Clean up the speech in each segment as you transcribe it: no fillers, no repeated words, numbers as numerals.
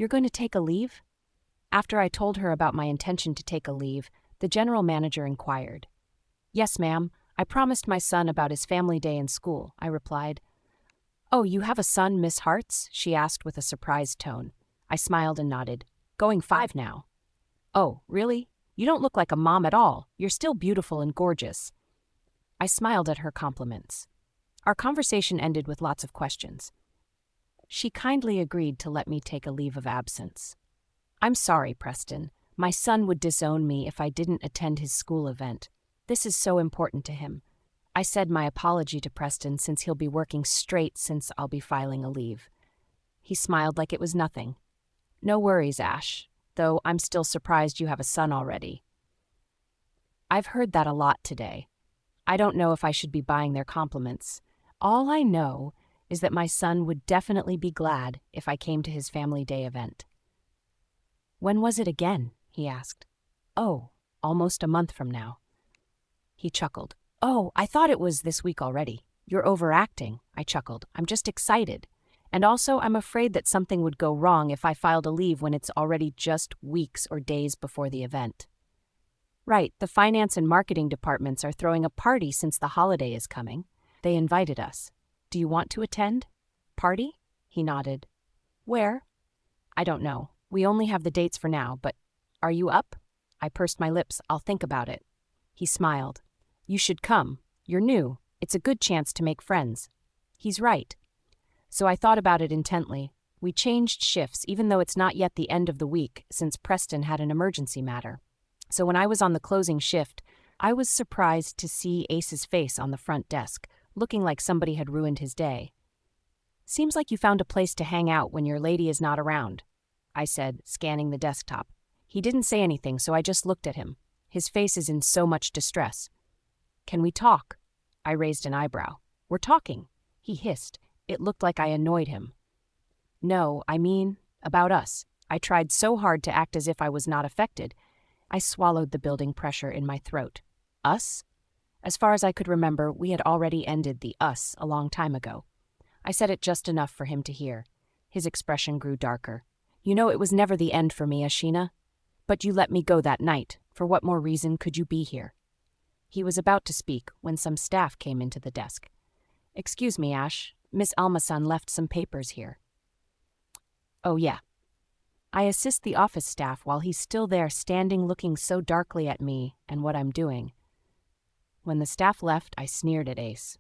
You're going to take a leave? After I told her about my intention to take a leave, the general manager inquired. Yes, ma'am. I promised my son about his family day in school, I replied. Oh, you have a son, Miss Hartz? She asked with a surprised tone. I smiled and nodded. Going 5 now. Oh, really? You don't look like a mom at all. You're still beautiful and gorgeous. I smiled at her compliments. Our conversation ended with lots of questions. She kindly agreed to let me take a leave of absence. I'm sorry, Preston. My son would disown me if I didn't attend his school event. This is so important to him. I said my apology to Preston since he'll be working straight since I'll be filing a leave. He smiled like it was nothing. No worries, Ash, though I'm still surprised you have a son already. I've heard that a lot today. I don't know if I should be buying their compliments. All I know is that my son would definitely be glad if I came to his family day event. When was it again? He asked. Oh, almost a month from now. He chuckled. Oh, I thought it was this week already. You're overacting, I chuckled. I'm just excited. And also, I'm afraid that something would go wrong if I filed a leave when it's already just weeks or days before the event. Right, the finance and marketing departments are throwing a party since the holiday is coming. They invited us. Do you want to attend? Party? He nodded. Where? I don't know. We only have the dates for now, but are you up? I pursed my lips. I'll think about it. He smiled. You should come. You're new. It's a good chance to make friends. He's right. So I thought about it intently. We changed shifts, even though it's not yet the end of the week, since Preston had an emergency matter. So when I was on the closing shift, I was surprised to see Ace's face on the front desk, looking like somebody had ruined his day. Seems like you found a place to hang out when your lady is not around, I said, scanning the desktop. He didn't say anything, so I just looked at him. His face is in so much distress. Can we talk? I raised an eyebrow. We're talking, he hissed. It looked like I annoyed him. No, I mean, about us. I tried so hard to act as if I was not affected. I swallowed the building pressure in my throat. Us? As far as I could remember, we had already ended the us a long time ago. I said it just enough for him to hear. His expression grew darker. You know, it was never the end for me, Ashina. But you let me go that night. For what more reason could you be here? He was about to speak when some staff came into the desk. Excuse me, Ash. Miss Almason left some papers here. Oh, yeah. I assist the office staff while he's still there standing looking so darkly at me and what I'm doing. When the staff left, I sneered at Ace.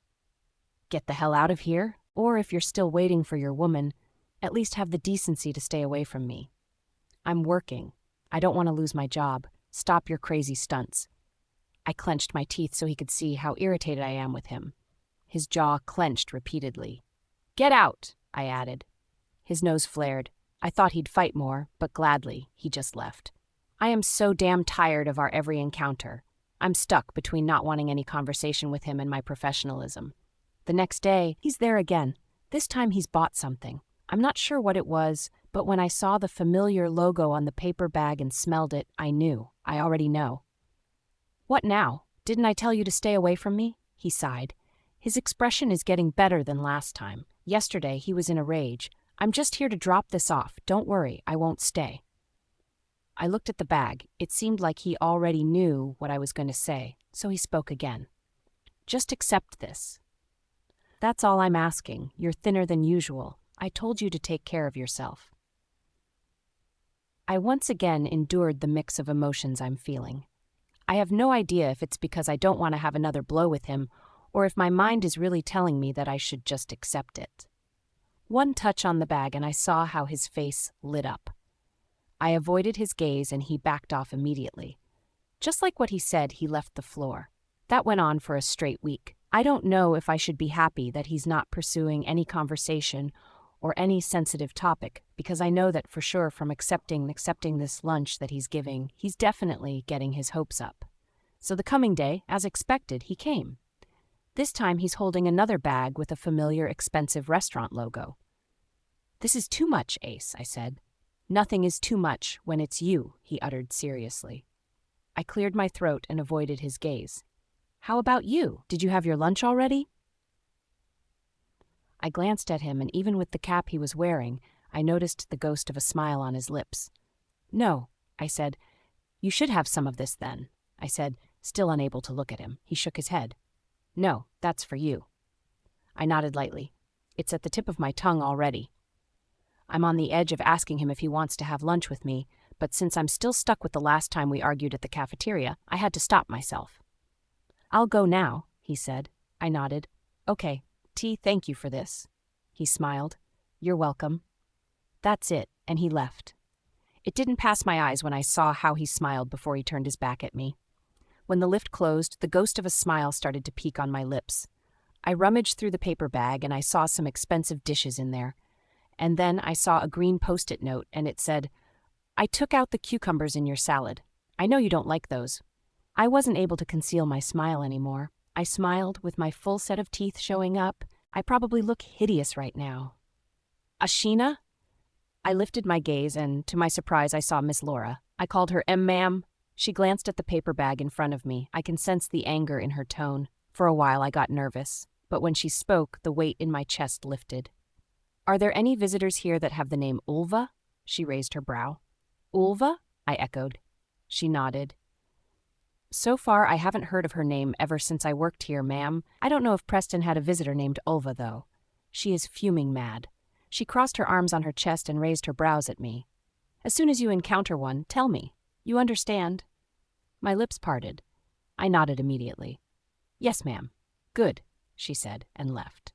Get the hell out of here, or if you're still waiting for your woman, at least have the decency to stay away from me. I'm working. I don't want to lose my job. Stop your crazy stunts. I clenched my teeth so he could see how irritated I am with him. His jaw clenched repeatedly. Get out, I added. His nose flared. I thought he'd fight more, but gladly, he just left. I am so damn tired of our every encounter. I'm stuck between not wanting any conversation with him and my professionalism. The next day, he's there again. This time he's bought something. I'm not sure what it was, but when I saw the familiar logo on the paper bag and smelled it, I knew. I already know. What now? Didn't I tell you to stay away from me? He sighed. His expression is getting better than last time. Yesterday, he was in a rage. I'm just here to drop this off. Don't worry, I won't stay. I looked at the bag. It seemed like he already knew what I was going to say, so he spoke again. Just accept this. That's all I'm asking. You're thinner than usual. I told you to take care of yourself. I once again endured the mix of emotions I'm feeling. I have no idea if it's because I don't want to have another blow with him, or if my mind is really telling me that I should just accept it. One touch on the bag and I saw how his face lit up. I avoided his gaze and he backed off immediately. Just like what he said, he left the floor. That went on for a straight week. I don't know if I should be happy that he's not pursuing any conversation or any sensitive topic, because I know that for sure from accepting this lunch that he's giving, he's definitely getting his hopes up. So the coming day, as expected, he came. This time he's holding another bag with a familiar expensive restaurant logo. This is too much, Ace, I said. Nothing is too much when it's you, he uttered seriously. I cleared my throat and avoided his gaze. How about you? Did you have your lunch already? I glanced at him, and even with the cap he was wearing, I noticed the ghost of a smile on his lips. "No," I said. "You should have some of this then," I said, still unable to look at him. He shook his head. "No, that's for you." I nodded lightly. It's at the tip of my tongue already. I'm on the edge of asking him if he wants to have lunch with me, but since I'm still stuck with the last time we argued at the cafeteria, I had to stop myself. "I'll go now," he said. I nodded. "Okay, thank you for this." He smiled. "You're welcome." That's it, and he left. It didn't pass my eyes when I saw how he smiled before he turned his back at me. When the lift closed, the ghost of a smile started to peek on my lips. I rummaged through the paper bag and I saw some expensive dishes in there. And then I saw a green Post-it note and it said, "I took out the cucumbers in your salad. I know you don't like those." I wasn't able to conceal my smile anymore. I smiled with my full set of teeth showing up. I probably look hideous right now. "Ashina?" I lifted my gaze and, to my surprise, I saw Miss Laura. I called her Ma'am. She glanced at the paper bag in front of me. I can sense the anger in her tone. For a while I got nervous, but when she spoke, the weight in my chest lifted. "Are there any visitors here that have the name Ulva?" She raised her brow. "Ulva?" I echoed. She nodded. "So far, I haven't heard of her name ever since I worked here, ma'am. I don't know if Preston had a visitor named Ulva, though." She is fuming mad. She crossed her arms on her chest and raised her brows at me. "As soon as you encounter one, tell me. You understand?" My lips parted. I nodded immediately. "Yes, ma'am." "Good," she said, and left.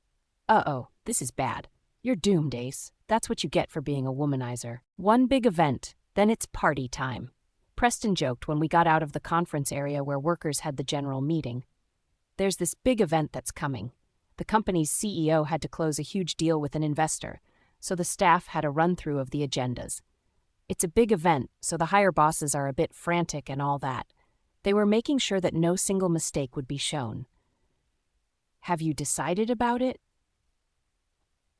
"Uh-oh, this is bad. You're doomed, Ace. That's what you get for being a womanizer. One big event, then it's party time." Preston joked when we got out of the conference area where workers had the general meeting. "There's this big event that's coming. The company's CEO had to close a huge deal with an investor, so the staff had a run-through of the agendas. It's a big event, so the higher bosses are a bit frantic and all that. They were making sure that no single mistake would be shown." "Have you decided about it?"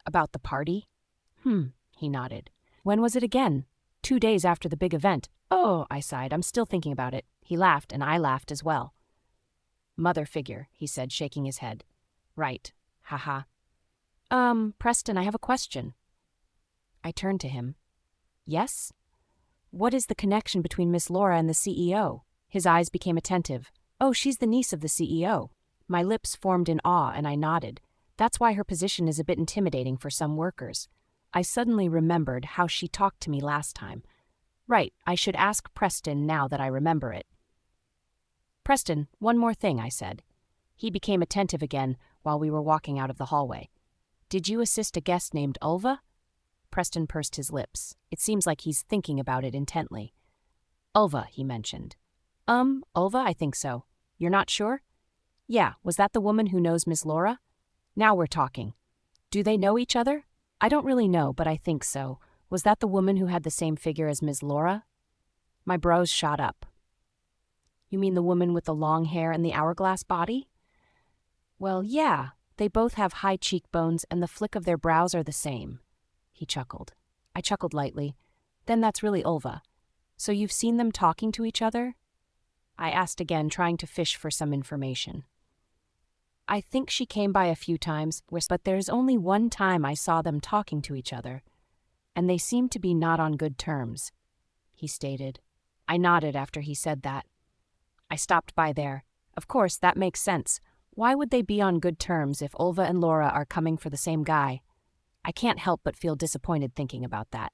"About the party?" He nodded. "When was it again?" 2 days after the big event." "Oh," I sighed, "I'm still thinking about it." He laughed, and I laughed as well. "Mother figure," he said, shaking his head. "Right. Haha. Preston, I have a question." I turned to him. "Yes?" "What is the connection between Miss Laura and the CEO?" His eyes became attentive. "Oh, she's the niece of the CEO." My lips formed in awe, and I nodded. That's why her position is a bit intimidating for some workers. I suddenly remembered how she talked to me last time. Right, I should ask Preston now that I remember it. "Preston, one more thing," I said. He became attentive again while we were walking out of the hallway. "Did you assist a guest named Ulva?" Preston pursed his lips. It seems like he's thinking about it intently. "Ulva," he mentioned. Ulva, I think so. You're not sure?" "Yeah, was that the woman who knows Miss Laura?" "Now we're talking. Do they know each other?" "I don't really know, but I think so. Was that the woman who had the same figure as Miss Laura?" My brows shot up. "You mean the woman with the long hair and the hourglass body?" "Well, yeah. They both have high cheekbones and the flick of their brows are the same." He chuckled. I chuckled lightly. "Then that's really Ulva. So you've seen them talking to each other?" I asked again, trying to fish for some information. "I think she came by a few times, but there's only one time I saw them talking to each other. And they seem to be not on good terms," he stated. I nodded after he said that. I stopped by there. Of course, that makes sense. Why would they be on good terms if Ulva and Laura are coming for the same guy? I can't help but feel disappointed thinking about that.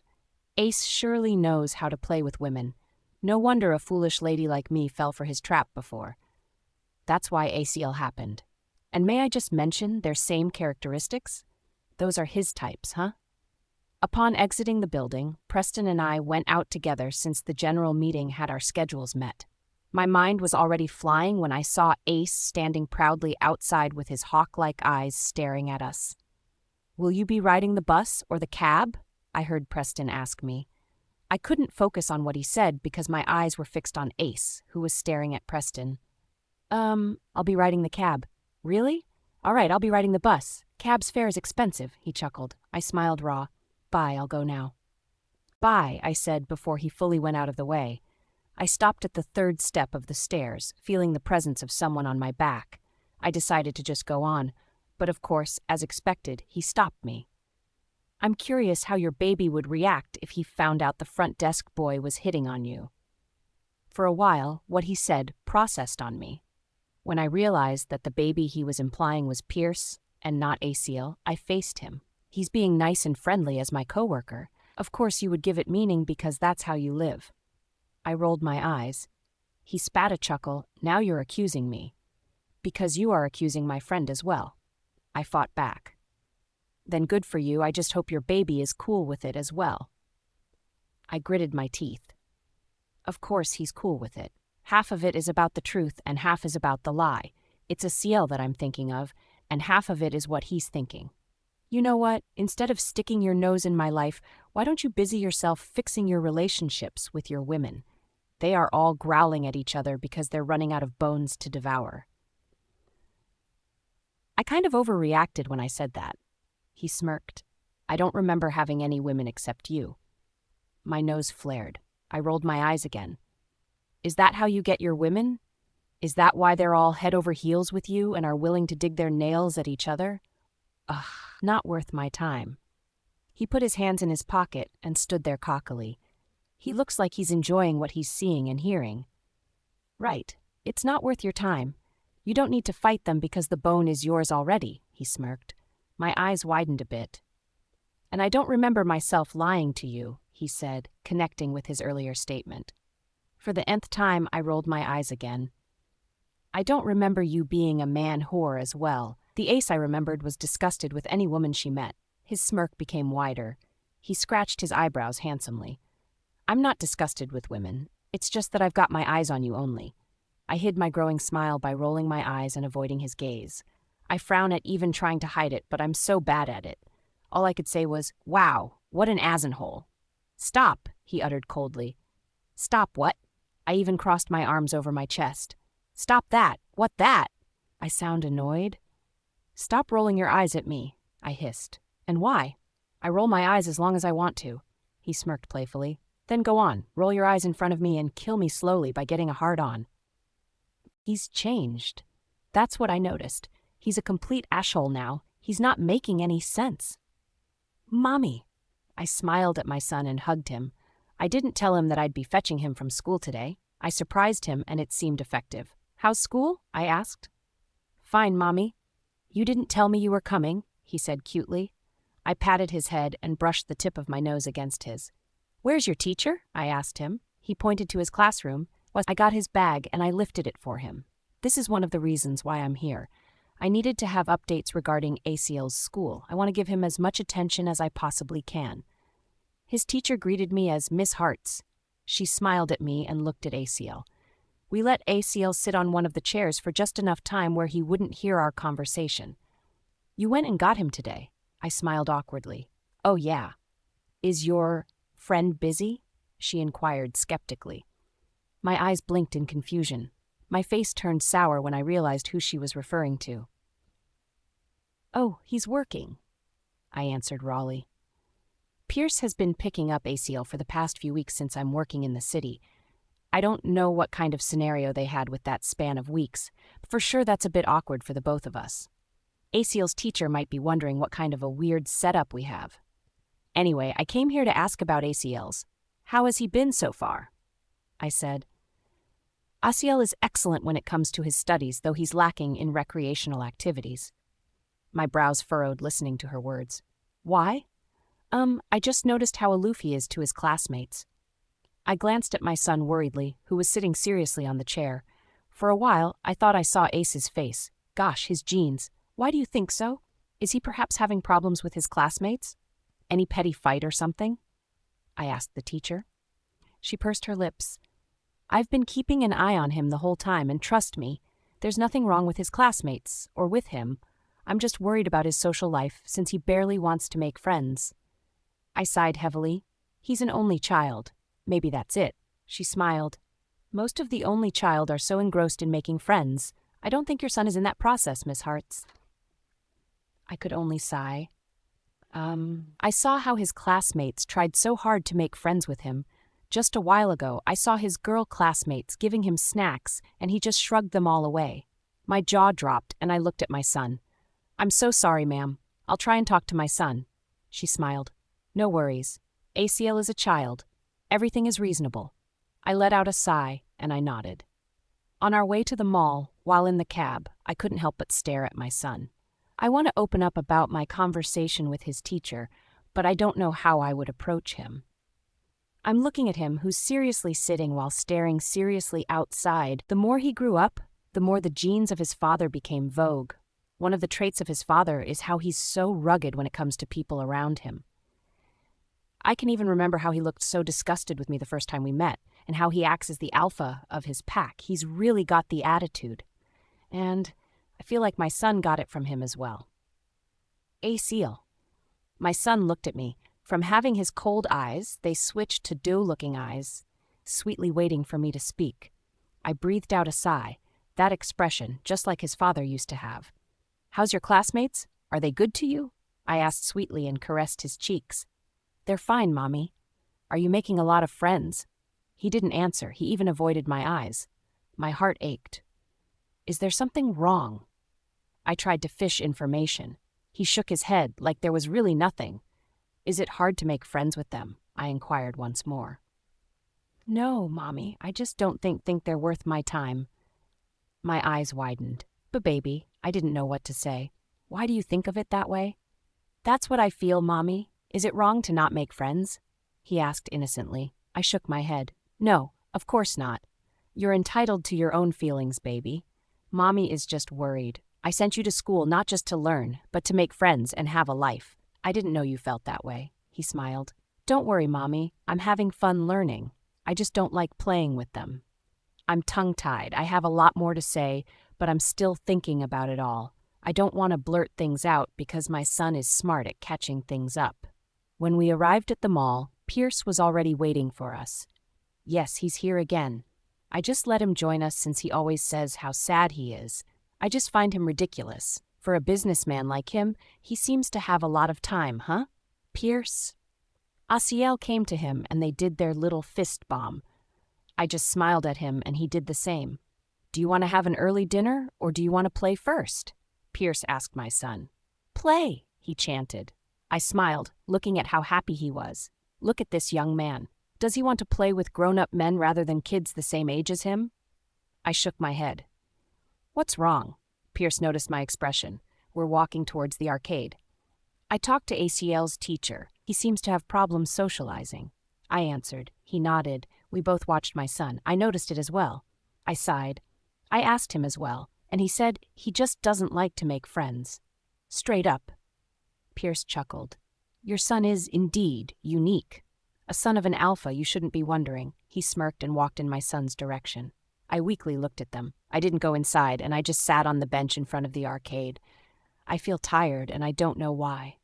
Ace surely knows how to play with women. No wonder a foolish lady like me fell for his trap before. That's why ACL happened. And may I just mention their same characteristics? Those are his types, huh? Upon exiting the building, Preston and I went out together since the general meeting had our schedules met. My mind was already flying when I saw Ace standing proudly outside with his hawk-like eyes staring at us. "Will you be riding the bus or the cab?" I heard Preston ask me. I couldn't focus on what he said because my eyes were fixed on Ace, who was staring at Preston. I'll be riding the cab." "Really? All right, I'll be riding the bus. Cab's fare is expensive," he chuckled. I smiled raw. "Bye, I'll go now." "Bye," I said before he fully went out of the way. I stopped at the 3rd step of the stairs, feeling the presence of someone on my back. I decided to just go on, but of course, as expected, he stopped me. I'm curious how your baby would react if he found out the front desk boy was hitting on you. For a while, what he said processed on me. When I realized that the baby he was implying was Pierce and not Aciel, I faced him. He's being nice and friendly as my coworker. Of course you would give it meaning because that's how you live. I rolled my eyes. He spat a chuckle. Now you're accusing me. Because you are accusing my friend as well. I fought back. Then good for you, I just hope your baby is cool with it as well. I gritted my teeth. Of course he's cool with it. Half of it is about the truth and half is about the lie. It's Aciel that I'm thinking of, and half of it is what he's thinking. You know what? Instead of sticking your nose in my life, why don't you busy yourself fixing your relationships with your women? They are all growling at each other because they're running out of bones to devour. I kind of overreacted when I said that. He smirked. I don't remember having any women except you. My nose flared. I rolled my eyes again. Is that how you get your women? Is that why they're all head over heels with you and are willing to dig their nails at each other? Ugh, not worth my time. He put his hands in his pocket and stood there cockily. He looks like he's enjoying what he's seeing and hearing. Right, it's not worth your time. You don't need to fight them because the bone is yours already, he smirked. My eyes widened a bit. And I don't remember myself lying to you, he said, connecting with his earlier statement. For the nth time, I rolled my eyes again. I don't remember you being a man whore as well. The Ace I remembered was disgusted with any woman she met. His smirk became wider. He scratched his eyebrows handsomely. I'm not disgusted with women. It's just that I've got my eyes on you only. I hid my growing smile by rolling my eyes and avoiding his gaze. I frown at even trying to hide it, but I'm so bad at it. All I could say was, wow, what an asinhole. Stop, he uttered coldly. Stop what? I even crossed my arms over my chest. Stop that. What that? I sound annoyed. Stop rolling your eyes at me, I hissed. And why? I roll my eyes as long as I want to. He smirked playfully. Then go on, roll your eyes in front of me and kill me slowly by getting a hard-on. He's changed. That's what I noticed. He's a complete asshole now. He's not making any sense. Mommy. I smiled at my son and hugged him. I didn't tell him that I'd be fetching him from school today. I surprised him and it seemed effective. How's school? I asked. Fine, Mommy. You didn't tell me you were coming, he said cutely. I patted his head and brushed the tip of my nose against his. Where's your teacher? I asked him. He pointed to his classroom. I got his bag and I lifted it for him. This is one of the reasons why I'm here. I needed to have updates regarding Aciel's school. I want to give him as much attention as I possibly can. His teacher greeted me as Miss Hartz. She smiled at me and looked at Aciel. We let Aciel sit on one of the chairs for just enough time where he wouldn't hear our conversation. You went and got him today. I smiled awkwardly. Oh, yeah. Is your friend busy? She inquired skeptically. My eyes blinked in confusion. My face turned sour when I realized who she was referring to. Oh, he's working, I answered rawly. Pierce has been picking up Aciel for the past few weeks since I'm working in the city. I don't know what kind of scenario they had with that span of weeks, but for sure that's a bit awkward for the both of us. Aciel's teacher might be wondering what kind of a weird setup we have. Anyway, I came here to ask about Aciel's. How has he been so far? I said. Aciel is excellent when it comes to his studies, though he's lacking in recreational activities. My brows furrowed listening to her words. Why? I just noticed how aloof he is to his classmates. I glanced at my son worriedly, who was sitting seriously on the chair. For a while, I thought I saw Ace's face. Gosh, his genes. Why do you think so? Is he perhaps having problems with his classmates? Any petty fight or something? I asked the teacher. She pursed her lips. I've been keeping an eye on him the whole time, and trust me, there's nothing wrong with his classmates, or with him. I'm just worried about his social life, since he barely wants to make friends. I sighed heavily. He's an only child. Maybe that's it. She smiled. Most of the only child are so engrossed in making friends. I don't think your son is in that process, Miss Hartz. I could only sigh. I saw how his classmates tried so hard to make friends with him. Just a while ago, I saw his girl classmates giving him snacks, and he just shrugged them all away. My jaw dropped, and I looked at my son. I'm so sorry, ma'am. I'll try and talk to my son. She smiled. No worries. ACL is a child. Everything is reasonable. I let out a sigh, and I nodded. On our way to the mall, while in the cab, I couldn't help but stare at my son. I want to open up about my conversation with his teacher, but I don't know how I would approach him. I'm looking at him, who's seriously sitting while staring seriously outside. The more he grew up, the more the genes of his father became vogue. One of the traits of his father is how he's so rugged when it comes to people around him. I can even remember how he looked so disgusted with me the first time we met, and how he acts as the alpha of his pack. He's really got the attitude. And I feel like my son got it from him as well. ACL. My son looked at me. From having his cold eyes, they switched to doe-looking eyes, sweetly waiting for me to speak. I breathed out a sigh, that expression, just like his father used to have. How's your classmates? Are they good to you? I asked sweetly and caressed his cheeks. They're fine, Mommy. Are you making a lot of friends? He didn't answer. He even avoided my eyes. My heart ached. Is there something wrong? I tried to fish information. He shook his head like there was really nothing. Is it hard to make friends with them? I inquired once more. No, Mommy, I just don't think they're worth my time. My eyes widened. But baby, I didn't know what to say. Why do you think of it that way? That's what I feel, Mommy. Is it wrong to not make friends? He asked innocently. I shook my head. No, of course not. You're entitled to your own feelings, baby. Mommy is just worried. I sent you to school not just to learn, but to make friends and have a life. I didn't know you felt that way, he smiled. Don't worry, Mommy. I'm having fun learning. I just don't like playing with them. I'm tongue-tied. I have a lot more to say, but I'm still thinking about it all. I don't want to blurt things out because my son is smart at catching things up. When we arrived at the mall, Pierce was already waiting for us. Yes, he's here again. I just let him join us since he always says how sad he is. I just find him ridiculous. For a businessman like him, he seems to have a lot of time, huh? Pierce? Asiel came to him and they did their little fist bomb. I just smiled at him and he did the same. Do you want to have an early dinner or do you want to play first? Pierce asked my son. Play, he chanted. I smiled, looking at how happy he was. Look at this young man. Does he want to play with grown-up men rather than kids the same age as him? I shook my head. What's wrong? Pierce noticed my expression. We're walking towards the arcade. I talked to ACL's teacher. He seems to have problems socializing. I answered. He nodded. We both watched my son. I noticed it as well. I sighed. I asked him as well, and he said he just doesn't like to make friends. Straight up. Pierce chuckled. Your son is, indeed, unique. A son of an alpha, you shouldn't be wondering. He smirked and walked in my son's direction. I weakly looked at them. I didn't go inside, and I just sat on the bench in front of the arcade. I feel tired, and I don't know why.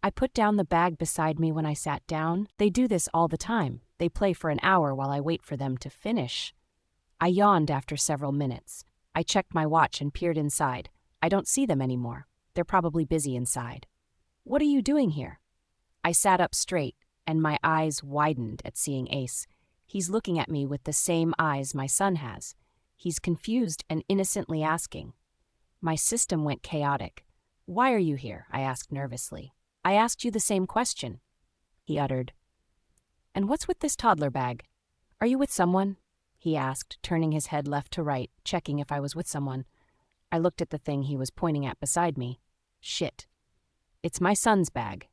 I put down the bag beside me when I sat down. They do this all the time. They play for an hour while I wait for them to finish. I yawned after several minutes. I checked my watch and peered inside. I don't see them anymore. They're probably busy inside. What are you doing here? I sat up straight, and my eyes widened at seeing Ace. He's looking at me with the same eyes my son has. He's confused and innocently asking. My system went chaotic. Why are you here? I asked nervously. I asked you the same question, he uttered. And what's with this toddler bag? Are you with someone? He asked, turning his head left to right, checking if I was with someone. I looked at the thing he was pointing at beside me. Shit. It's my son's bag.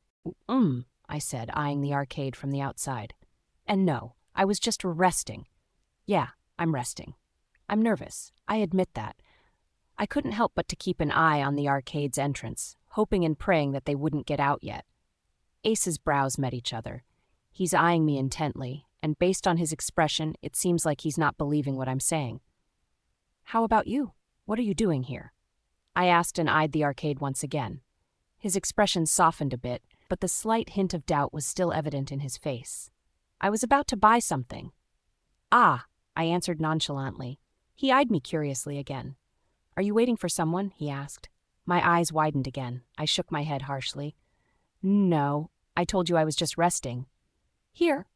I said, eyeing the arcade from the outside. And no, I was just resting. Yeah, I'm resting. I'm nervous. I admit that. I couldn't help but to keep an eye on the arcade's entrance, hoping and praying that they wouldn't get out yet. Ace's brows met each other. He's eyeing me intently, and based on his expression, it seems like he's not believing what I'm saying. How about you? What are you doing here? I asked and eyed the arcade once again. His expression softened a bit, but the slight hint of doubt was still evident in his face. I was about to buy something. Ah, I answered nonchalantly. He eyed me curiously again. Are you waiting for someone? He asked. My eyes widened again. I shook my head harshly. No, I told you I was just resting. Here?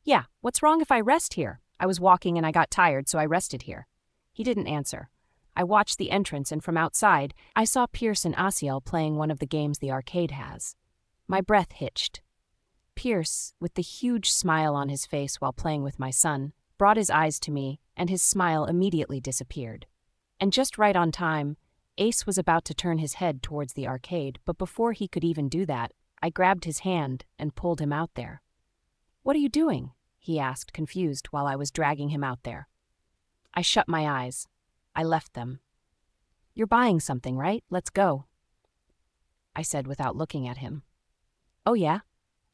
Yeah, what's wrong if I rest here? I was walking and I got tired, so I rested here. He didn't answer. I watched the entrance, and from outside, I saw Pierce and Asiel playing one of the games the arcade has. My breath hitched. Pierce, with the huge smile on his face while playing with my son, brought his eyes to me, and his smile immediately disappeared. And just right on time, Ace was about to turn his head towards the arcade, but before he could even do that, I grabbed his hand and pulled him out there. "What are you doing?" he asked, confused, while I was dragging him out there. I shut my eyes. I left them. "You're buying something, right? Let's go," I said without looking at him. "Oh yeah?"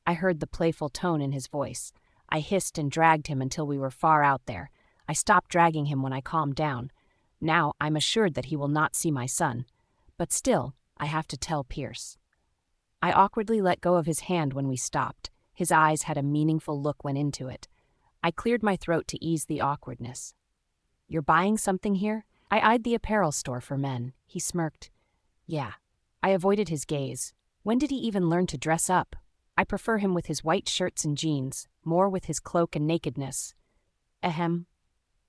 I heard the playful tone in his voice. I hissed and dragged him until we were far out there. I stopped dragging him when I calmed down. Now I'm assured that he will not see my son. But still, I have to tell Pierce. I awkwardly let go of his hand when we stopped. His eyes had a meaningful look went into it. I cleared my throat to ease the awkwardness. "You're buying something here?" I eyed the apparel store for men. He smirked. "Yeah." I avoided his gaze. When did he even learn to dress up? I prefer him with his white shirts and jeans, more with his cloak and nakedness. Ahem.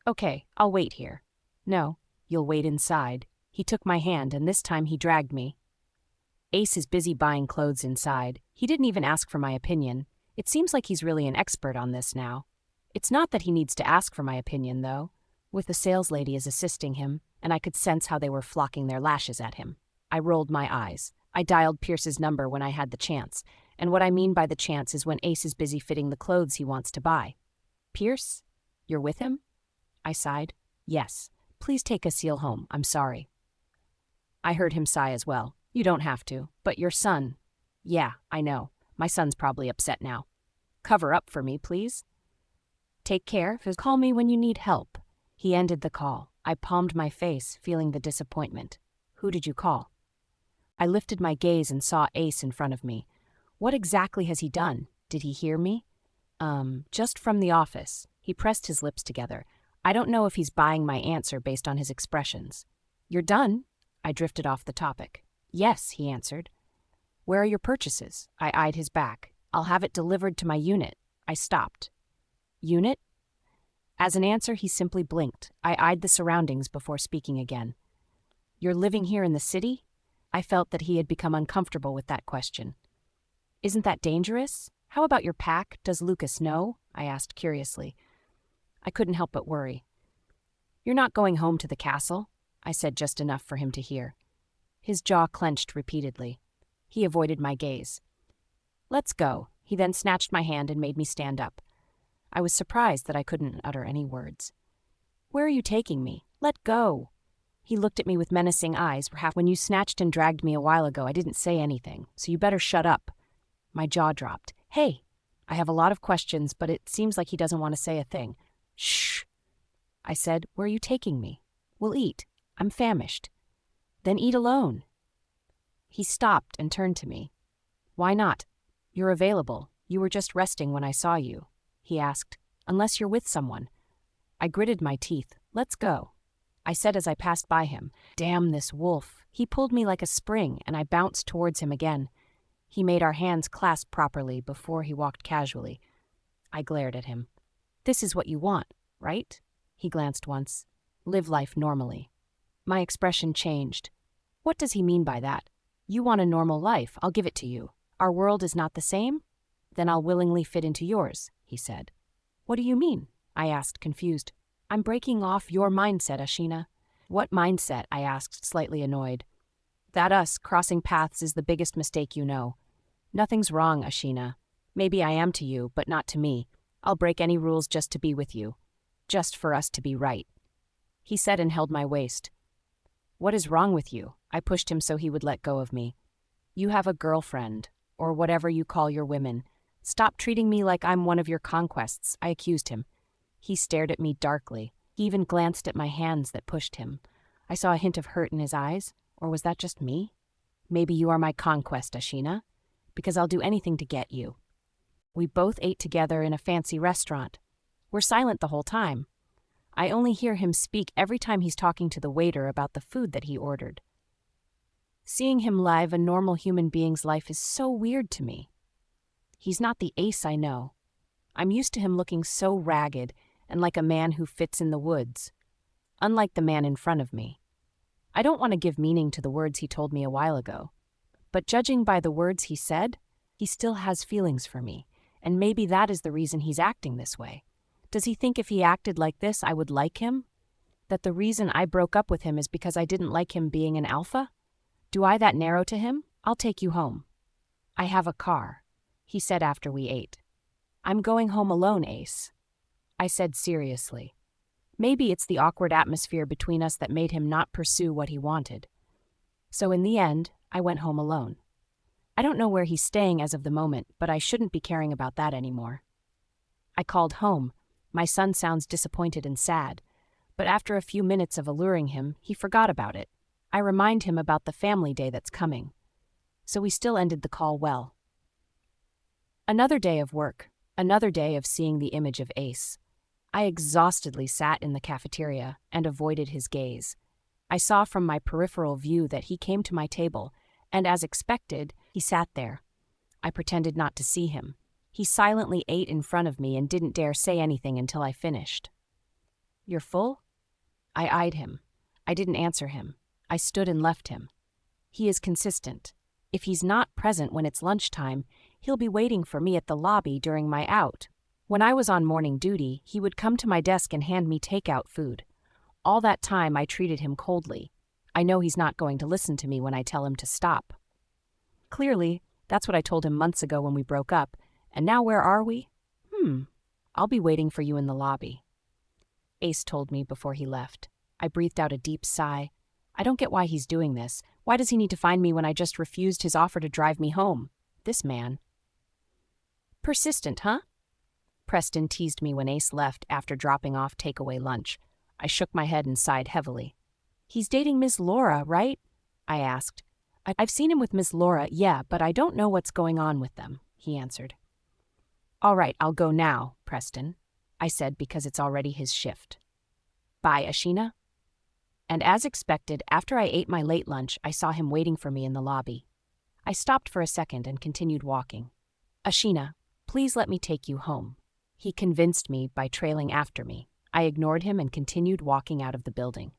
"Okay, I'll wait here." "No, you'll wait inside." He took my hand, and this time he dragged me. Ace is busy buying clothes inside. He didn't even ask for my opinion. It seems like he's really an expert on this now. It's not that he needs to ask for my opinion, though. With the sales lady as assisting him, and I could sense how they were flocking their lashes at him. I rolled my eyes. I dialed Pierce's number when I had the chance, and what I mean by the chance is when Ace is busy fitting the clothes he wants to buy. "Pierce? You're with him?" I sighed. "Yes. Please take Asile home. I'm sorry." I heard him sigh as well. "You don't have to. But your son—" "Yeah, I know. My son's probably upset now." "Cover up for me, please." "Take care. Call me when you need help." He ended the call. I palmed my face, feeling the disappointment. "Who did you call?" I lifted my gaze and saw Ace in front of me. What exactly has he done? Did he hear me? Just from the office." He pressed his lips together. I don't know if he's buying my answer based on his expressions. "You're done?" I drifted off the topic. "Yes," he answered. "Where are your purchases?" I eyed his back. "I'll have it delivered to my unit." I stopped. "Unit?" As an answer, he simply blinked. I eyed the surroundings before speaking again. "You're living here in the city?" I felt that he had become uncomfortable with that question. "Isn't that dangerous? How about your pack? Does Lucas know?" I asked curiously. I couldn't help but worry. "You're not going home to the castle?" I said just enough for him to hear. His jaw clenched repeatedly. He avoided my gaze. "Let's go." He then snatched my hand and made me stand up. I was surprised that I couldn't utter any words. "Where are you taking me? Let go." He looked at me with menacing eyes. "When you snatched and dragged me a while ago, I didn't say anything, so you better shut up." My jaw dropped. "Hey!" I have a lot of questions, but it seems like he doesn't want to say a thing. "Shh!" I said. "Where are you taking me?" "We'll eat. I'm famished." "Then eat alone." He stopped and turned to me. "Why not? You're available. You were just resting when I saw you," he asked. "Unless you're with someone." I gritted my teeth. "Let's go," I said as I passed by him. Damn this wolf. He pulled me like a spring, and I bounced towards him again. He made our hands clasp properly before he walked casually. I glared at him. "This is what you want, right?" He glanced once. "Live life normally." My expression changed. What does he mean by that? You want a normal life, I'll give it to you. Our world is not the same? Then I'll willingly fit into yours, he said. What do you mean? I asked, confused. I'm breaking off your mindset, Ashina. What mindset? I asked, slightly annoyed. That us crossing paths is the biggest mistake you know. Nothing's wrong, Ashina. Maybe I am to you, but not to me. I'll break any rules just to be with you. Just for us to be right. He said and held my waist. What is wrong with you? I pushed him so he would let go of me. You have a girlfriend, or whatever you call your women. Stop treating me like I'm one of your conquests, I accused him. He stared at me darkly. He even glanced at my hands that pushed him. I saw a hint of hurt in his eyes, or was that just me? Maybe you are my conquest, Ashina, because I'll do anything to get you. We both ate together in a fancy restaurant. We're silent the whole time. I only hear him speak every time he's talking to the waiter about the food that he ordered. Seeing him live a normal human being's life is so weird to me. He's not the Ace I know. I'm used to him looking so ragged and like a man who fits in the woods, unlike the man in front of me. I don't want to give meaning to the words he told me a while ago, but judging by the words he said, He still has feelings for me, and maybe that is the reason he's acting this way. Does he think if he acted like this, I would like him? That the reason I broke up with him is because I didn't like him being an alpha? Do I that narrow to him? I'll take you home. I have a car, he said after we ate. I'm going home alone, Ace. I said seriously. Maybe it's the awkward atmosphere between us that made him not pursue what he wanted. So in the end, I went home alone. I don't know where he's staying as of the moment, but I shouldn't be caring about that anymore. I called home. My son sounds disappointed and sad, but after a few minutes of alluring him, he forgot about it. I remind him about the family day that's coming. So we still ended the call well. Another day of work, another day of seeing the image of Ace. I exhaustedly sat in the cafeteria and avoided his gaze. I saw from my peripheral view that he came to my table, and as expected, he sat there. I pretended not to see him. He silently ate in front of me and didn't dare say anything until I finished. You're full? I eyed him. I didn't answer him. I stood and left him. He is consistent. If he's not present when it's lunchtime, he'll be waiting for me at the lobby during my out. When I was on morning duty, he would come to my desk and hand me takeout food. All that time, I treated him coldly. I know he's not going to listen to me when I tell him to stop. Clearly, that's what I told him months ago when we broke up, and now where are we? I'll be waiting for you in the lobby. Ace told me before he left. I breathed out a deep sigh. I don't get why he's doing this. Why does he need to find me when I just refused his offer to drive me home? This man. Persistent, huh? Preston teased me when Ace left after dropping off takeaway lunch. I shook my head and sighed heavily. He's dating Miss Laura, right? I asked. I've seen him with Miss Laura, yeah, but I don't know what's going on with them, he answered. All right, I'll go now, Preston, I said because it's already his shift. Bye, Ashina. And as expected, after I ate my late lunch, I saw him waiting for me in the lobby. I stopped for a second and continued walking. Ashina, please let me take you home. He convinced me by trailing after me. I ignored him and continued walking out of the building.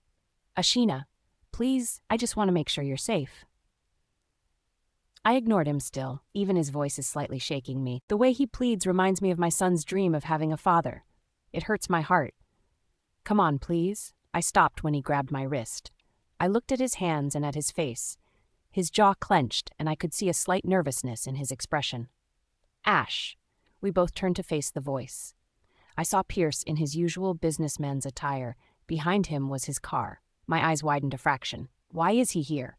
Ashina, please, I just want to make sure you're safe. I ignored him still, even his voice is slightly shaking me. The way he pleads reminds me of my son's dream of having a father. It hurts my heart. Come on, please. I stopped when he grabbed my wrist. I looked at his hands and at his face. His jaw clenched, and I could see a slight nervousness in his expression. Ash. We both turned to face the voice. I saw Pierce in his usual businessman's attire. Behind him was his car. My eyes widened a fraction. Why is he here?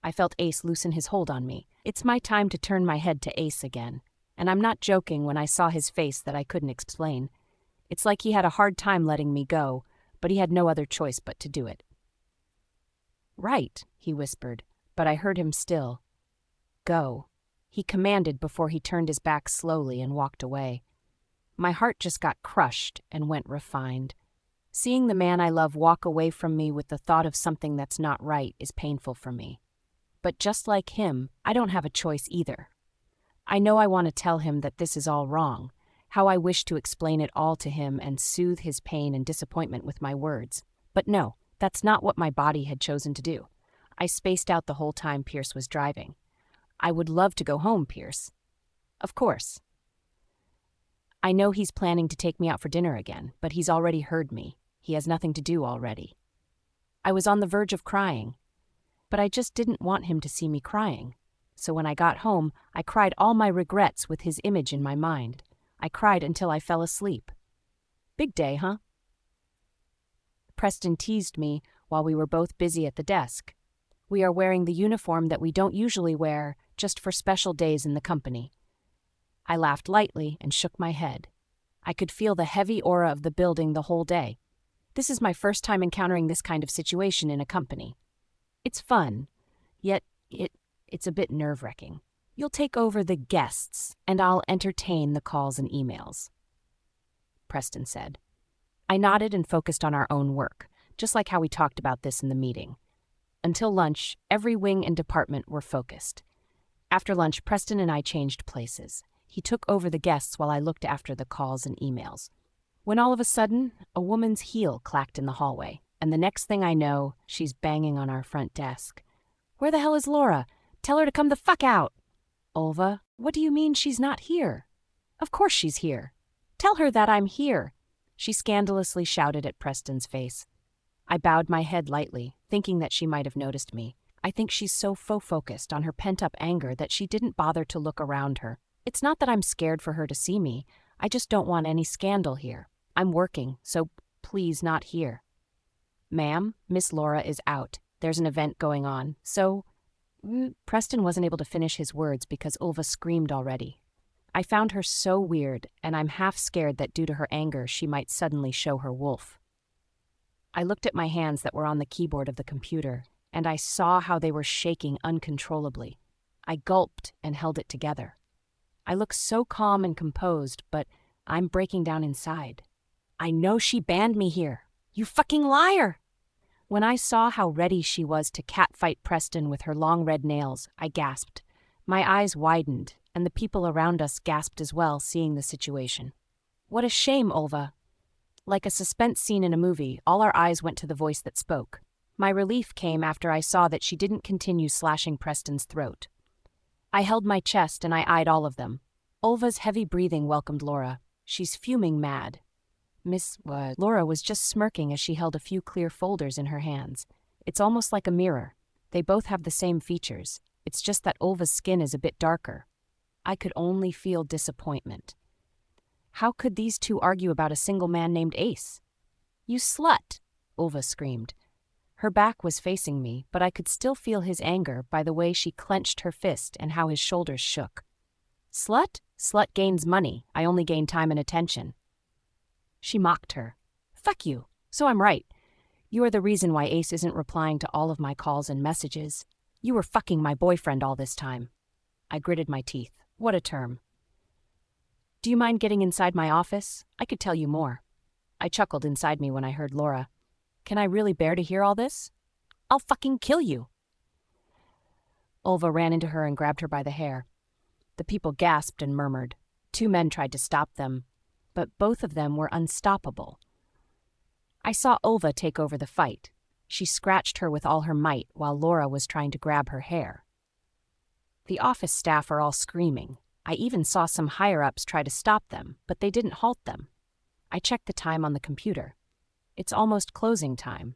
I felt Ace loosen his hold on me. It's my time to turn my head to Ace again. And I'm not joking when I saw his face that I couldn't explain. It's like he had a hard time letting me go, but he had no other choice but to do it. Right, he whispered, but I heard him still. Go. He commanded before he turned his back slowly and walked away. My heart just got crushed and went refined. Seeing the man I love walk away from me with the thought of something that's not right is painful for me. But just like him, I don't have a choice either. I know I want to tell him that this is all wrong, how I wish to explain it all to him and soothe his pain and disappointment with my words. But no, that's not what my body had chosen to do. I spaced out the whole time Pierce was driving. I would love to go home, Pierce. Of course. I know he's planning to take me out for dinner again, but he's already heard me. He has nothing to do already. I was on the verge of crying, but I just didn't want him to see me crying. So when I got home, I cried all my regrets with his image in my mind. I cried until I fell asleep. Big day, huh? Preston teased me while we were both busy at the desk. We are wearing the uniform that we don't usually wear, just for special days in the company. I laughed lightly and shook my head. I could feel the heavy aura of the building the whole day. This is my first time encountering this kind of situation in a company. It's fun, yet it's a bit nerve-wracking. You'll take over the guests, and I'll entertain the calls and emails, Preston said. I nodded and focused on our own work, just like how we talked about this in the meeting. Until lunch, every wing and department were focused. After lunch, Preston and I changed places. He took over the guests while I looked after the calls and emails. When all of a sudden, a woman's heel clacked in the hallway, and the next thing I know, she's banging on our front desk. Where the hell is Laura? Tell her to come the fuck out! Ulva, what do you mean she's not here? Of course she's here. Tell her that I'm here, she scandalously shouted at Preston's face. I bowed my head lightly, thinking that she might have noticed me. I think she's so focused on her pent-up anger that she didn't bother to look around her. It's not that I'm scared for her to see me. I just don't want any scandal here. I'm working, so please not here. Ma'am, Miss Laura is out. There's an event going on, so... Preston wasn't able to finish his words because Ulva screamed already. I found her so weird, and I'm half scared that due to her anger she might suddenly show her wolf. I looked at my hands that were on the keyboard of the computer, and I saw how they were shaking uncontrollably. I gulped and held it together. I look so calm and composed, but I'm breaking down inside. I know she banned me here. You fucking liar! When I saw how ready she was to catfight Preston with her long red nails, I gasped. My eyes widened, and the people around us gasped as well, seeing the situation. What a shame, Ulva. Like a suspense scene in a movie, all our eyes went to the voice that spoke. My relief came after I saw that she didn't continue slashing Preston's throat. I held my chest and I eyed all of them. Ulva's heavy breathing welcomed Laura. She's fuming mad. Laura was just smirking as she held a few clear folders in her hands. It's almost like a mirror. They both have the same features. It's just that Ulva's skin is a bit darker. I could only feel disappointment. How could these two argue about a single man named Ace? You slut, Ulva screamed. Her back was facing me, but I could still feel his anger by the way she clenched her fist and how his shoulders shook. Slut? Slut gains money. I only gain time and attention. She mocked her. Fuck you. So I'm right. You are the reason why Ace isn't replying to all of my calls and messages. You were fucking my boyfriend all this time. I gritted my teeth. What a term. Do you mind getting inside my office? I could tell you more. I chuckled inside me when I heard Laura. Can I really bear to hear all this? I'll fucking kill you. Ulva ran into her and grabbed her by the hair. The people gasped and murmured. 2 men tried to stop them, but both of them were unstoppable. I saw Ulva take over the fight. She scratched her with all her might while Laura was trying to grab her hair. The office staff are all screaming. I even saw some higher-ups try to stop them, but they didn't halt them. I checked the time on the computer. It's almost closing time.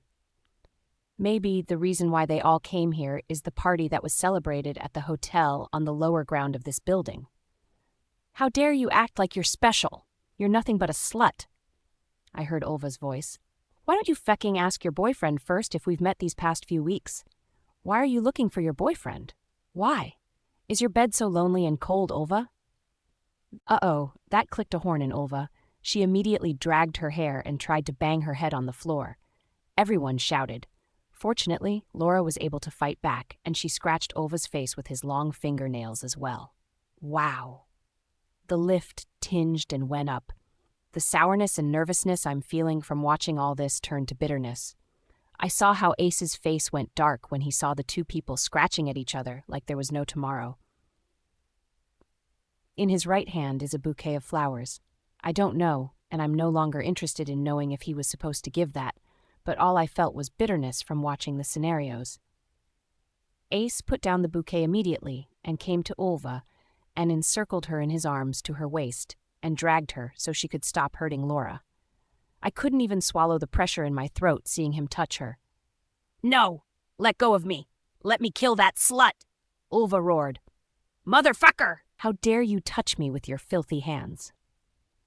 Maybe the reason why they all came here is the party that was celebrated at the hotel on the lower ground of this building. How dare you act like you're special? You're nothing but a slut. I heard Ulva's voice. Why don't you fecking ask your boyfriend first if we've met these past few weeks? Why are you looking for your boyfriend? Why? Is your bed so lonely and cold, Ulva? Uh-oh, that clicked a horn in Ulva. She immediately dragged her hair and tried to bang her head on the floor. Everyone shouted. Fortunately, Laura was able to fight back, and she scratched Ulva's face with his long fingernails as well. Wow. The lift tinged and went up. The sourness and nervousness I'm feeling from watching all this turned to bitterness. I saw how Ace's face went dark when he saw the 2 people scratching at each other like there was no tomorrow. In his right hand is a bouquet of flowers. I don't know, and I'm no longer interested in knowing if he was supposed to give that, but all I felt was bitterness from watching the scenarios. Ace put down the bouquet immediately and came to Ulva and encircled her in his arms to her waist and dragged her so she could stop hurting Laura. I couldn't even swallow the pressure in my throat seeing him touch her. No! Let go of me! Let me kill that slut! Ulva roared. Motherfucker! How dare you touch me with your filthy hands?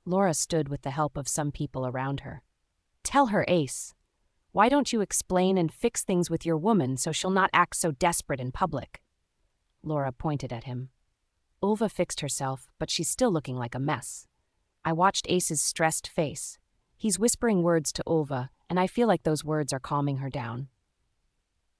Laura stood with the help of some people around her. Tell her, Ace. Why don't you explain and fix things with your woman so she'll not act so desperate in public? Laura pointed at him. Ulva fixed herself, but she's still looking like a mess. I watched Ace's stressed face. He's whispering words to Ulva, and I feel like those words are calming her down.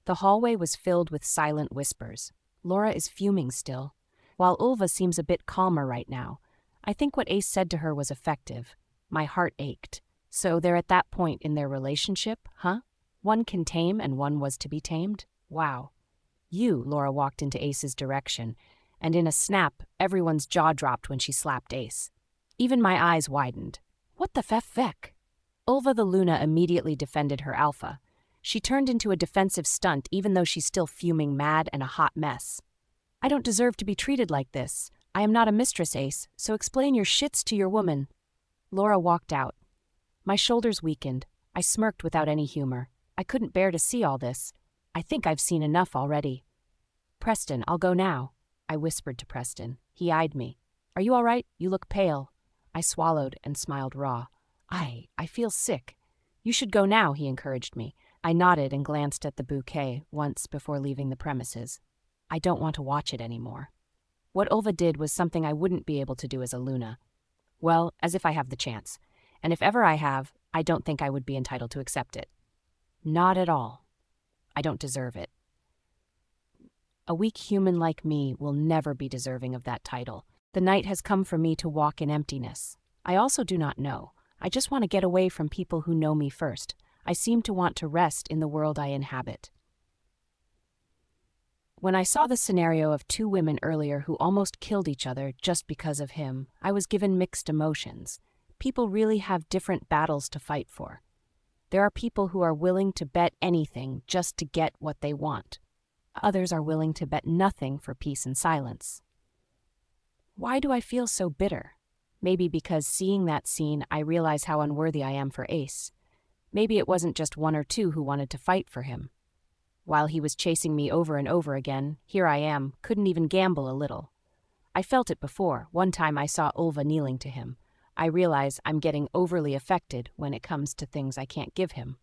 The hallway was filled with silent whispers. Laura is fuming still, while Ulva seems a bit calmer right now. I think what Ace said to her was effective. My heart ached. So they're at that point in their relationship, huh? One can tame and one was to be tamed? Wow. Laura walked into Ace's direction, and in a snap, everyone's jaw dropped when she slapped Ace. Even my eyes widened. What the feck? Ulva the Luna immediately defended her alpha. She turned into a defensive stunt even though she's still fuming mad and a hot mess. I don't deserve to be treated like this. I am not a mistress, Ace, so explain your shits to your woman. Laura walked out. My shoulders weakened. I smirked without any humor. I couldn't bear to see all this. I think I've seen enough already. Preston, I'll go now, I whispered to Preston. He eyed me. Are you all right? You look pale. I swallowed and smiled raw. I feel sick. You should go now, he encouraged me. I nodded and glanced at the bouquet once before leaving the premises. I don't want to watch it anymore. What Ulva did was something I wouldn't be able to do as a Luna. Well, as if I have the chance. And if ever I have, I don't think I would be entitled to accept it. Not at all. I don't deserve it. A weak human like me will never be deserving of that title. The night has come for me to walk in emptiness. I also do not know. I just want to get away from people who know me first. I seem to want to rest in the world I inhabit. When I saw the scenario of two women earlier who almost killed each other just because of him, I was given mixed emotions. People really have different battles to fight for. There are people who are willing to bet anything just to get what they want. Others are willing to bet nothing for peace and silence. Why do I feel so bitter? Maybe because seeing that scene, I realize how unworthy I am for Ace. Maybe it wasn't just one or two who wanted to fight for him. While he was chasing me over and over again, here I am, couldn't even gamble a little. I felt it before. One time I saw Ulva kneeling to him. I realize I'm getting overly affected when it comes to things I can't give him.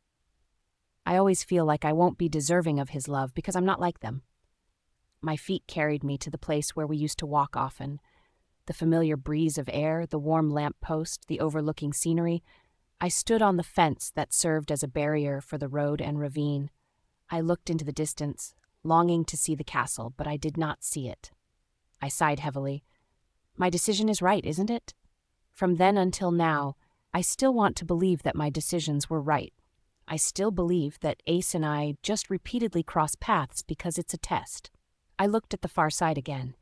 I always feel like I won't be deserving of his love because I'm not like them. My feet carried me to the place where we used to walk often. The familiar breeze of air, the warm lamp post, the overlooking scenery. I stood on the fence that served as a barrier for the road and ravine. I looked into the distance, longing to see the castle, but I did not see it. I sighed heavily. My decision is right, isn't it? From then until now, I still want to believe that my decisions were right. I still believe that Ace and I just repeatedly cross paths because it's a test. I looked at the far side again.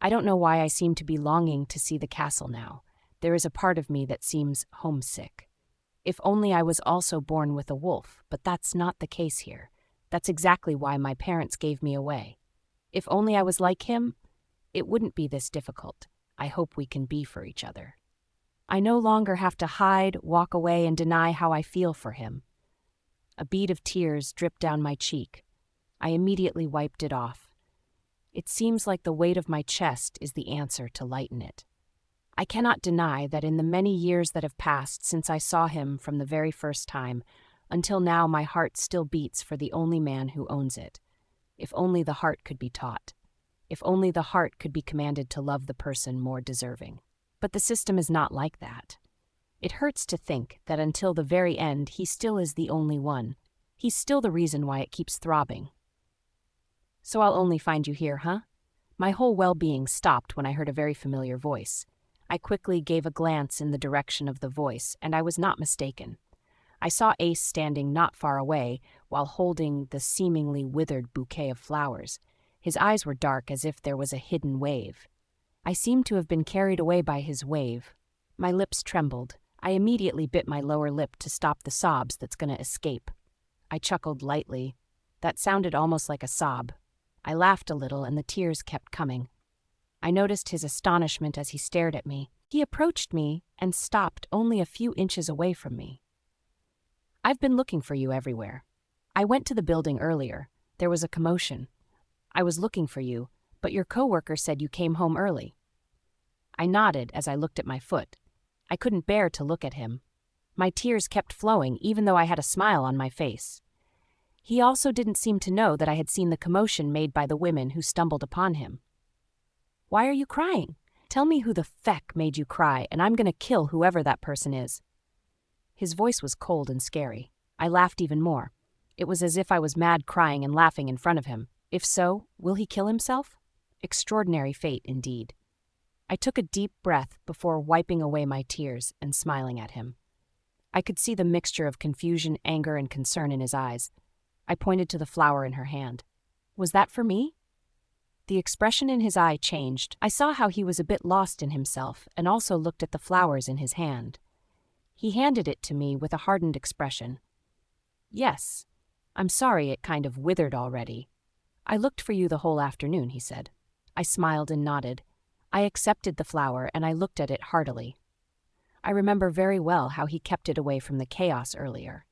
I don't know why I seem to be longing to see the castle now. There is a part of me that seems homesick. If only I was also born with a wolf, but that's not the case here. That's exactly why my parents gave me away. If only I was like him, it wouldn't be this difficult. I hope we can be for each other. I no longer have to hide, walk away, and deny how I feel for him. A bead of tears dripped down my cheek. I immediately wiped it off. It seems like the weight of my chest is the answer to lighten it. I cannot deny that in the many years that have passed since I saw him from the very first time, until now my heart still beats for the only man who owns it. If only the heart could be taught. If only the heart could be commanded to love the person more deserving. But the system is not like that. It hurts to think that until the very end he still is the only one. He's still the reason why it keeps throbbing. So I'll only find you here, huh? My whole well-being stopped when I heard a very familiar voice. I quickly gave a glance in the direction of the voice, and I was not mistaken. I saw Ace standing not far away while holding the seemingly withered bouquet of flowers. His eyes were dark as if there was a hidden wave. I seemed to have been carried away by his wave. My lips trembled. I immediately bit my lower lip to stop the sobs that's gonna escape. I chuckled lightly. That sounded almost like a sob. I laughed a little and the tears kept coming. I noticed his astonishment as he stared at me. He approached me and stopped only a few inches away from me. I've been looking for you everywhere. I went to the building earlier. There was a commotion. I was looking for you, but your coworker said you came home early. I nodded as I looked at my foot. I couldn't bear to look at him. My tears kept flowing even though I had a smile on my face. He also didn't seem to know that I had seen the commotion made by the women who stumbled upon him. Why are you crying? Tell me who the feck made you cry, and I'm gonna kill whoever that person is. His voice was cold and scary. I laughed even more. It was as if I was mad crying and laughing in front of him. If so, will he kill himself? Extraordinary fate, indeed. I took a deep breath before wiping away my tears and smiling at him. I could see the mixture of confusion, anger, and concern in his eyes. I pointed to the flower in her hand. Was that for me? The expression in his eye changed. I saw how he was a bit lost in himself and also looked at the flowers in his hand. He handed it to me with a hardened expression. Yes. I'm sorry it kind of withered already. I looked for you the whole afternoon, he said. I smiled and nodded. I accepted the flower and I looked at it heartily. I remember very well how he kept it away from the chaos earlier.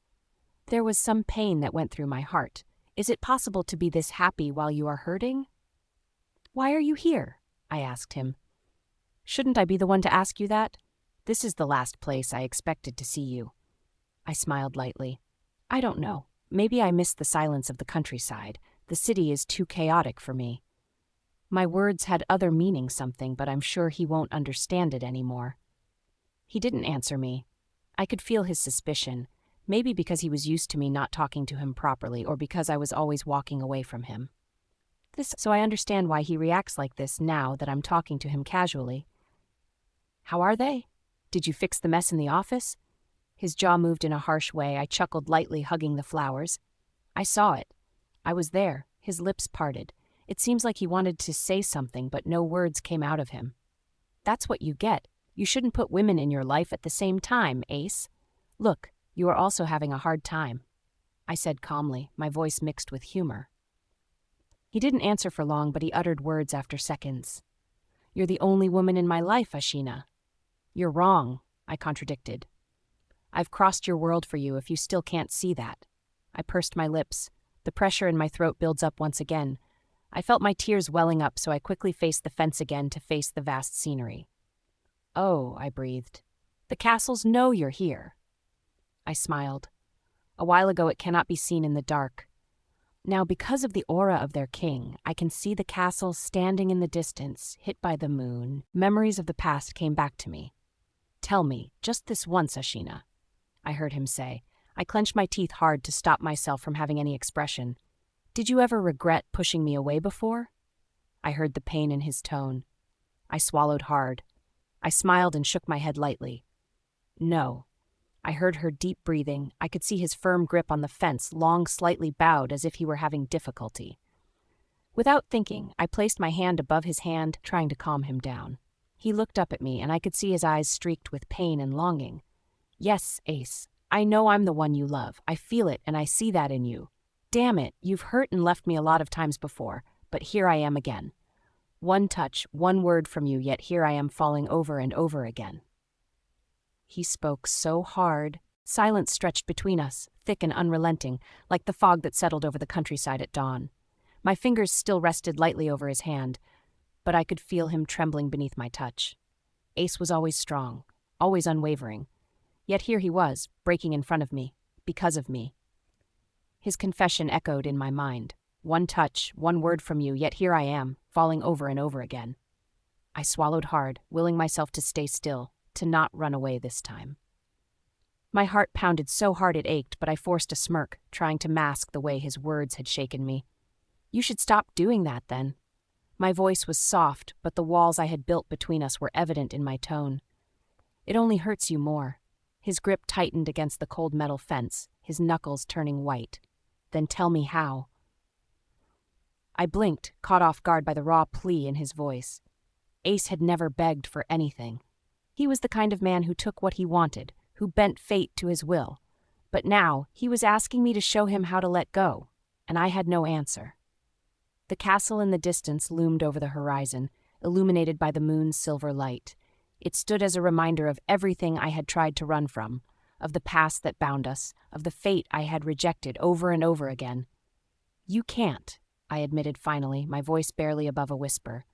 There was some pain that went through my heart. Is it possible to be this happy while you are hurting? Why are you here? I asked him. Shouldn't I be the one to ask you that? This is the last place I expected to see you. I smiled lightly. I don't know. Maybe I missed the silence of the countryside. The city is too chaotic for me. My words had other meaning something, but I'm sure he won't understand it anymore. He didn't answer me. I could feel his suspicion, maybe because he was used to me not talking to him properly or because I was always walking away from him. So I understand why he reacts like this now that I'm talking to him casually. How are they? Did you fix the mess in the office? His jaw moved in a harsh way. I chuckled lightly, hugging the flowers. I saw it. I was there. His lips parted. It seems like he wanted to say something, but no words came out of him. That's what you get. You shouldn't put women in your life at the same time, Ace. Look, you are also having a hard time, I said calmly, my voice mixed with humor. He didn't answer for long, but he uttered words after seconds. You're the only woman in my life, Ashina. You're wrong, I contradicted. I've crossed your world for you if you still can't see that. I pursed my lips. The pressure in my throat builds up once again. I felt my tears welling up, so I quickly faced the fence again to face the vast scenery. Oh, I breathed. The castles know you're here. I smiled. A while ago it cannot be seen in the dark. Now, because of the aura of their king, I can see the castle standing in the distance, hit by the moon. Memories of the past came back to me. Tell me, just this once, Ashina, I heard him say. I clenched my teeth hard to stop myself from having any expression. Did you ever regret pushing me away before? I heard the pain in his tone. I swallowed hard. I smiled and shook my head lightly. No. I heard her deep breathing. I could see his firm grip on the fence, long slightly bowed as if he were having difficulty. Without thinking, I placed my hand above his hand, trying to calm him down. He looked up at me, and I could see his eyes streaked with pain and longing. Yes, Ace, I know I'm the one you love. I feel it, and I see that in you. Damn it, you've hurt and left me a lot of times before, but here I am again. One touch, one word from you, yet here I am falling over and over again. He spoke so hard. Silence stretched between us, thick and unrelenting, like the fog that settled over the countryside at dawn. My fingers still rested lightly over his hand, but I could feel him trembling beneath my touch. Ace was always strong, always unwavering. Yet here he was, breaking in front of me, because of me. His confession echoed in my mind. One touch, one word from you, yet here I am, falling over and over again. I swallowed hard, willing myself to stay still, to not run away this time. My heart pounded so hard it ached, but I forced a smirk, trying to mask the way his words had shaken me. You should stop doing that, then. My voice was soft, but the walls I had built between us were evident in my tone. It only hurts you more. His grip tightened against the cold metal fence, his knuckles turning white. Then tell me how. I blinked, caught off guard by the raw plea in his voice. Ace had never begged for anything. He was the kind of man who took what he wanted, who bent fate to his will. But now he was asking me to show him how to let go, and I had no answer. The castle in the distance loomed over the horizon, illuminated by the moon's silver light. It stood as a reminder of everything I had tried to run from, of the past that bound us, of the fate I had rejected over and over again. You can't, I admitted finally, my voice barely above a whisper.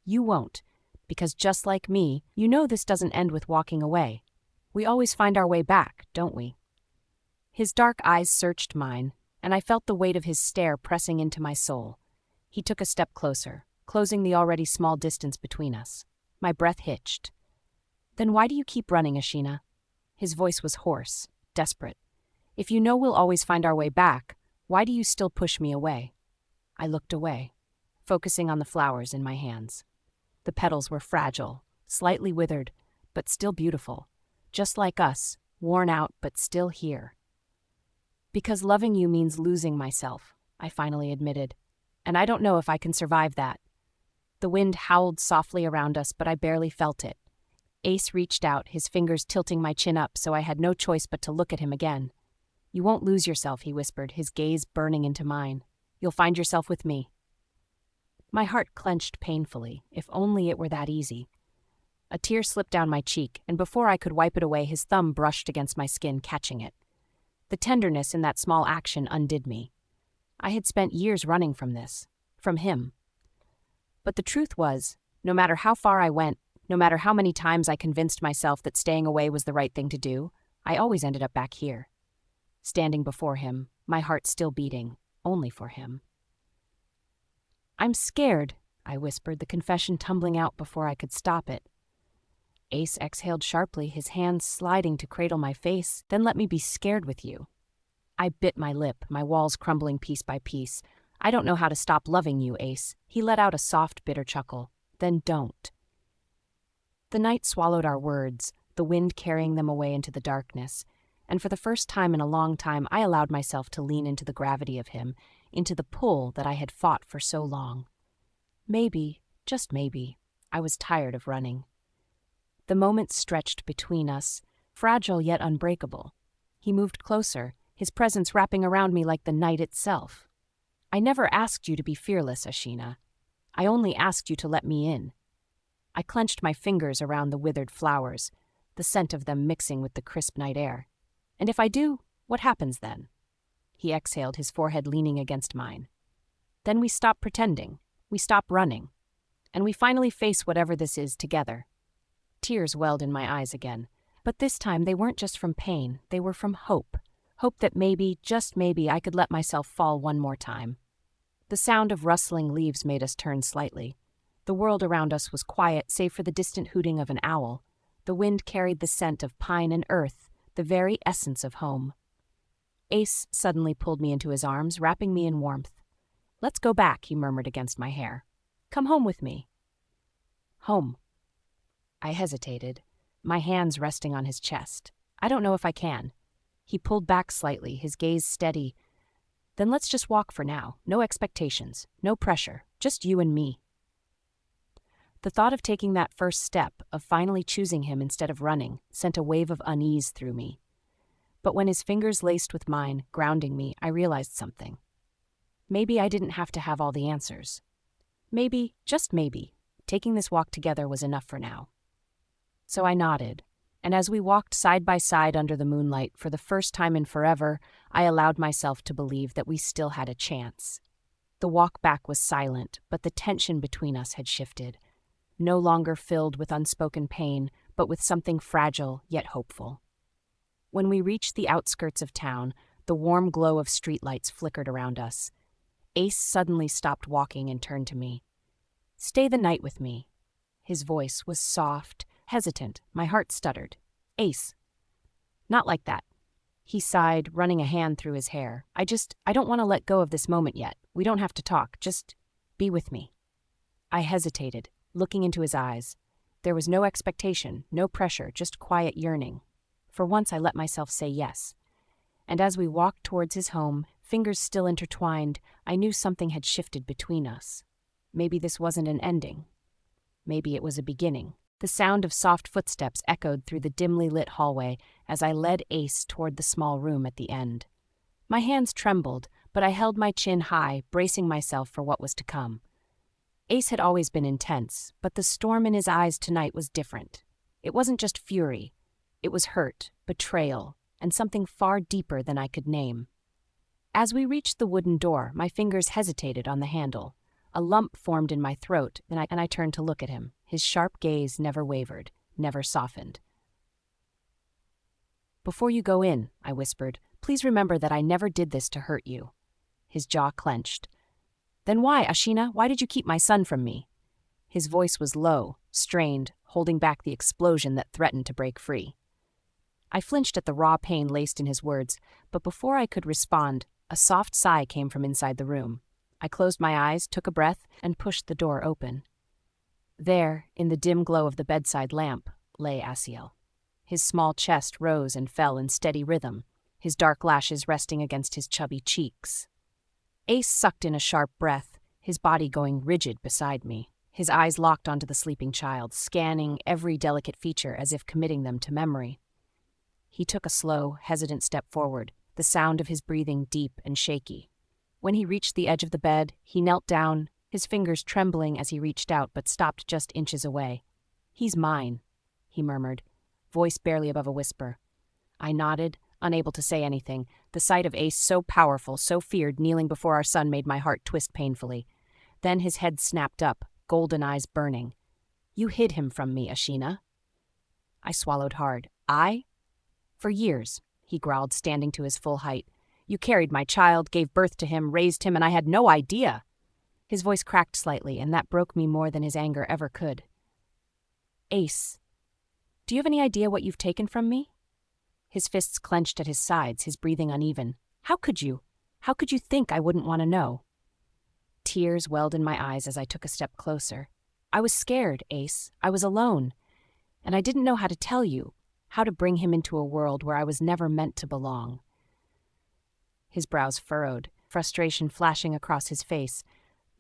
You won't, because just like me, you know this doesn't end with walking away. We always find our way back, don't we? His dark eyes searched mine, and I felt the weight of his stare pressing into my soul. He took a step closer, closing the already small distance between us. My breath hitched. Then why do you keep running, Ashina? His voice was hoarse, desperate. If you know we'll always find our way back, why do you still push me away? I looked away, focusing on the flowers in my hands. The petals were fragile, slightly withered, but still beautiful. Just like us, worn out but still here. Because loving you means losing myself, I finally admitted. And I don't know if I can survive that. The wind howled softly around us, but I barely felt it. Ace reached out, his fingers tilting my chin up, so I had no choice but to look at him again. You won't lose yourself, he whispered, his gaze burning into mine. You'll find yourself with me. My heart clenched painfully. If only it were that easy. A tear slipped down my cheek, and before I could wipe it away, his thumb brushed against my skin, catching it. The tenderness in that small action undid me. I had spent years running from this, from him. But the truth was, no matter how far I went, no matter how many times I convinced myself that staying away was the right thing to do, I always ended up back here. Standing before him, my heart still beating, only for him. "I'm scared," I whispered, the confession tumbling out before I could stop it. Ace exhaled sharply, his hands sliding to cradle my face. "Then let me be scared with you." I bit my lip, my walls crumbling piece by piece. "I don't know how to stop loving you, Ace." He let out a soft, bitter chuckle. "Then don't." The night swallowed our words, the wind carrying them away into the darkness, and for the first time in a long time I allowed myself to lean into the gravity of him, into the pull that I had fought for so long. Maybe, just maybe, I was tired of running. The moments stretched between us, fragile yet unbreakable. He moved closer, his presence wrapping around me like the night itself. "I never asked you to be fearless, Ashina. I only asked you to let me in." I clenched my fingers around the withered flowers, the scent of them mixing with the crisp night air. "And if I do, what happens then?" He exhaled, his forehead leaning against mine. "Then we stop pretending, we stop running, and we finally face whatever this is together." Tears welled in my eyes again, but this time they weren't just from pain, they were from hope. Hope that maybe, just maybe, I could let myself fall one more time. The sound of rustling leaves made us turn slightly. The world around us was quiet, save for the distant hooting of an owl. The wind carried the scent of pine and earth, the very essence of home. Ace suddenly pulled me into his arms, wrapping me in warmth. "Let's go back," he murmured against my hair. "Come home with me." Home. I hesitated, my hands resting on his chest. "I don't know if I can." He pulled back slightly, his gaze steady. "Then let's just walk for now. No expectations, no pressure, just you and me." The thought of taking that first step, of finally choosing him instead of running, sent a wave of unease through me. But when his fingers laced with mine, grounding me, I realized something. Maybe I didn't have to have all the answers. Maybe, just maybe, taking this walk together was enough for now. So I nodded, and as we walked side by side under the moonlight, for the first time in forever, I allowed myself to believe that we still had a chance. The walk back was silent, but the tension between us had shifted, no longer filled with unspoken pain, but with something fragile yet hopeful. When we reached the outskirts of town, the warm glow of streetlights flickered around us. Ace suddenly stopped walking and turned to me. "Stay the night with me." His voice was soft, hesitant. My heart stuttered. "Ace." "Not like that." He sighed, running a hand through his hair. I don't want to let go of this moment yet. We don't have to talk. Just be with me." I hesitated, looking into his eyes. There was no expectation, no pressure, just quiet yearning. For once I let myself say yes. And as we walked towards his home, fingers still intertwined, I knew something had shifted between us. Maybe this wasn't an ending. Maybe it was a beginning. The sound of soft footsteps echoed through the dimly lit hallway as I led Ace toward the small room at the end. My hands trembled, but I held my chin high, bracing myself for what was to come. Ace had always been intense, but the storm in his eyes tonight was different. It wasn't just fury. It was hurt, betrayal, and something far deeper than I could name. As we reached the wooden door, my fingers hesitated on the handle. A lump formed in my throat, and I turned to look at him. His sharp gaze never wavered, never softened. "Before you go in," I whispered, "please remember that I never did this to hurt you." His jaw clenched. "Then why, Ashina? Why did you keep my son from me?" His voice was low, strained, holding back the explosion that threatened to break free. I flinched at the raw pain laced in his words, but before I could respond, a soft sigh came from inside the room. I closed my eyes, took a breath, and pushed the door open. There, in the dim glow of the bedside lamp, lay Asiel. His small chest rose and fell in steady rhythm, his dark lashes resting against his chubby cheeks. Ace sucked in a sharp breath, his body going rigid beside me. His eyes locked onto the sleeping child, scanning every delicate feature as if committing them to memory. He took a slow, hesitant step forward, the sound of his breathing deep and shaky. When he reached the edge of the bed, he knelt down his fingers trembling as he reached out but stopped just inches away. "He's mine," he murmured, voice barely above a whisper. I nodded, unable to say anything. The sight of Ace so powerful, so feared, kneeling before our son made my heart twist painfully. Then his head snapped up, golden eyes burning. "You hid him from me, Ashina." I swallowed hard. "I?" "For years," he growled, standing to his full height. "You carried my child, gave birth to him, raised him, and I had no idea." His voice cracked slightly, and that broke me more than his anger ever could. "Ace, do you have any idea what you've taken from me?" His fists clenched at his sides, his breathing uneven. How could you? How could you think I wouldn't want to know?" Tears welled in my eyes as I took a step closer. "I was scared, Ace. I was alone. And I didn't know how to tell you, how to bring him into a world where I was never meant to belong." His brows furrowed, frustration flashing across his face.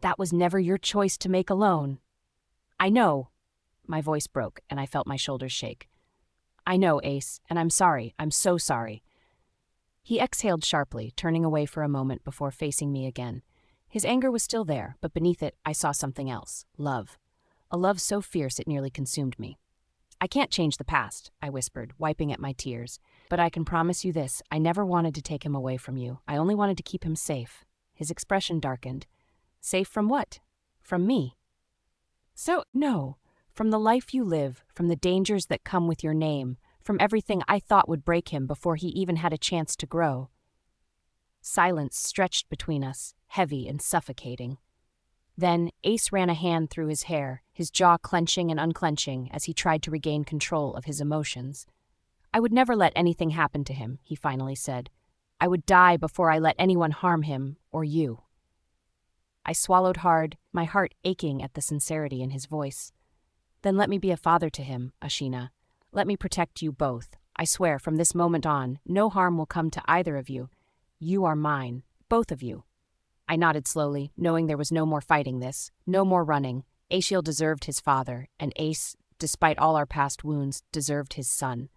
"That was never your choice to make alone." "I know." My voice broke, and I felt my shoulders shake. "I know, Ace, and I'm sorry. I'm so sorry." He exhaled sharply, turning away for a moment before facing me again. His anger was still there, but beneath it I saw something else. Love. A love so fierce it nearly consumed me. "I can't change the past," I whispered, wiping at my tears. "But I can promise you this, I never wanted to take him away from you. I only wanted to keep him safe." His expression darkened. "Safe from what? From me?" "So, no. From the life you live, from the dangers that come with your name, from everything I thought would break him before he even had a chance to grow." Silence stretched between us, heavy and suffocating. Then Ace ran a hand through his hair, his jaw clenching and unclenching as he tried to regain control of his emotions. "I would never let anything happen to him," he finally said. "I would die before I let anyone harm him, or you." I swallowed hard, my heart aching at the sincerity in his voice. "Then let me be a father to him, Ashina. Let me protect you both. I swear, from this moment on, no harm will come to either of you. You are mine, both of you." I nodded slowly, knowing there was no more fighting this, no more running. Aciel deserved his father, and Ace, despite all our past wounds, deserved his son.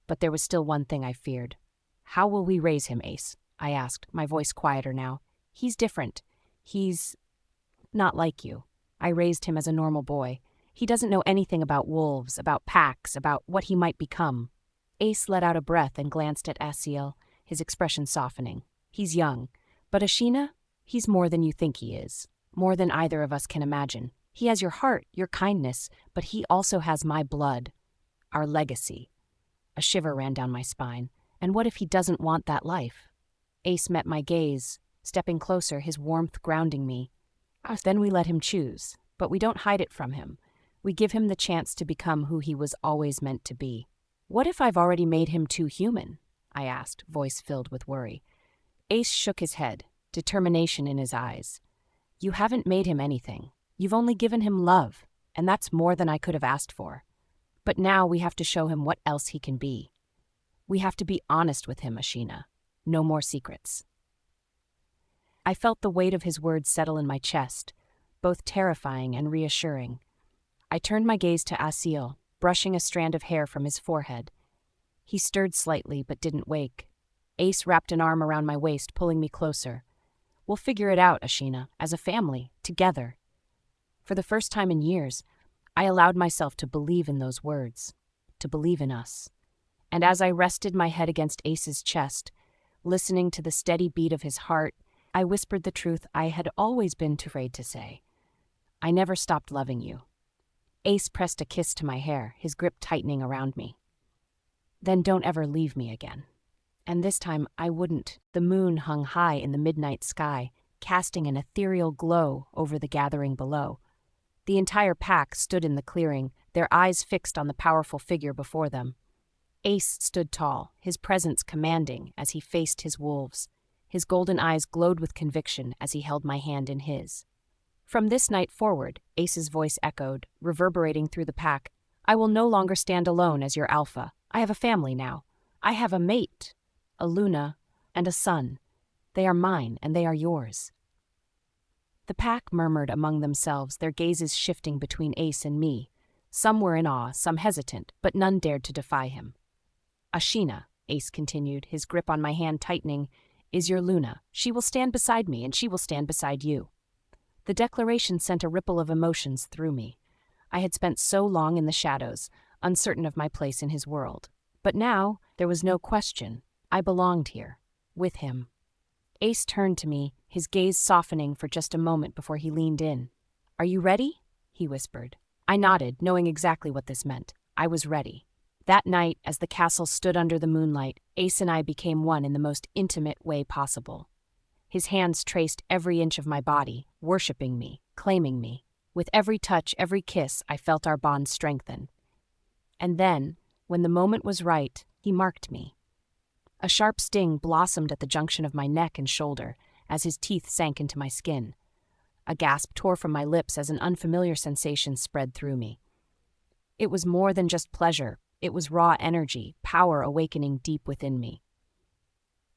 But there was still one thing I feared. "How will we raise him, Ace?" I asked, my voice quieter now. "He's different. He's not like you. I raised him as a normal boy. He doesn't know anything about wolves, about packs, about what he might become." Ace let out a breath and glanced at Aciel, his expression softening. "He's young, but Ashina, he's more than you think he is, more than either of us can imagine. He has your heart, your kindness, but he also has my blood, our legacy." A shiver ran down my spine. And what if he doesn't want that life? Ace met my gaze, stepping closer, his warmth grounding me. "Then we let him choose, but we don't hide it from him. We give him the chance to become who he was always meant to be." "What if I've already made him too human?" I asked, voice filled with worry. Ace shook his head, determination in his eyes. "You haven't made him anything. You've only given him love, and that's more than I could have asked for. But now we have to show him what else he can be. We have to be honest with him, Ashina. No more secrets." I felt the weight of his words settle in my chest, both terrifying and reassuring. I turned my gaze to Aciel, brushing a strand of hair from his forehead. He stirred slightly but didn't wake. Ace wrapped an arm around my waist, pulling me closer. "We'll figure it out, Ashina, as a family, together." For the first time in years, I allowed myself to believe in those words, to believe in us. And as I rested my head against Ace's chest, listening to the steady beat of his heart, I whispered the truth I had always been too afraid to say. "I never stopped loving you." Ace pressed a kiss to my hair, his grip tightening around me. "Then don't ever leave me again." And this time I wouldn't. The moon hung high in the midnight sky, casting an ethereal glow over the gathering below. The entire pack stood in the clearing, their eyes fixed on the powerful figure before them. Ace stood tall, his presence commanding as he faced his wolves. His golden eyes glowed with conviction as he held my hand in his. From this night forward, Ace's voice echoed, reverberating through the pack. "I will no longer stand alone as your alpha. I have a family now. I have a mate, a Luna, and a son. They are mine, and they are yours." The pack murmured among themselves, their gazes shifting between Ace and me. Some were in awe, some hesitant, but none dared to defy him. "Ashina," Ace continued, his grip on my hand tightening, "is your Luna. She will stand beside me, and she will stand beside you." The declaration sent a ripple of emotions through me. I had spent so long in the shadows, uncertain of my place in his world. But now, there was no question. I belonged here, with him. Ace turned to me, his gaze softening for just a moment before he leaned in. "Are you ready?" he whispered. I nodded, knowing exactly what this meant. I was ready. That night, as the castle stood under the moonlight, Ace and I became one in the most intimate way possible. His hands traced every inch of my body, worshipping me, claiming me. With every touch, every kiss, I felt our bond strengthen. And then, when the moment was right, he marked me. A sharp sting blossomed at the junction of my neck and shoulder as his teeth sank into my skin. A gasp tore from my lips as an unfamiliar sensation spread through me. It was more than just pleasure. It was raw energy, power awakening deep within me.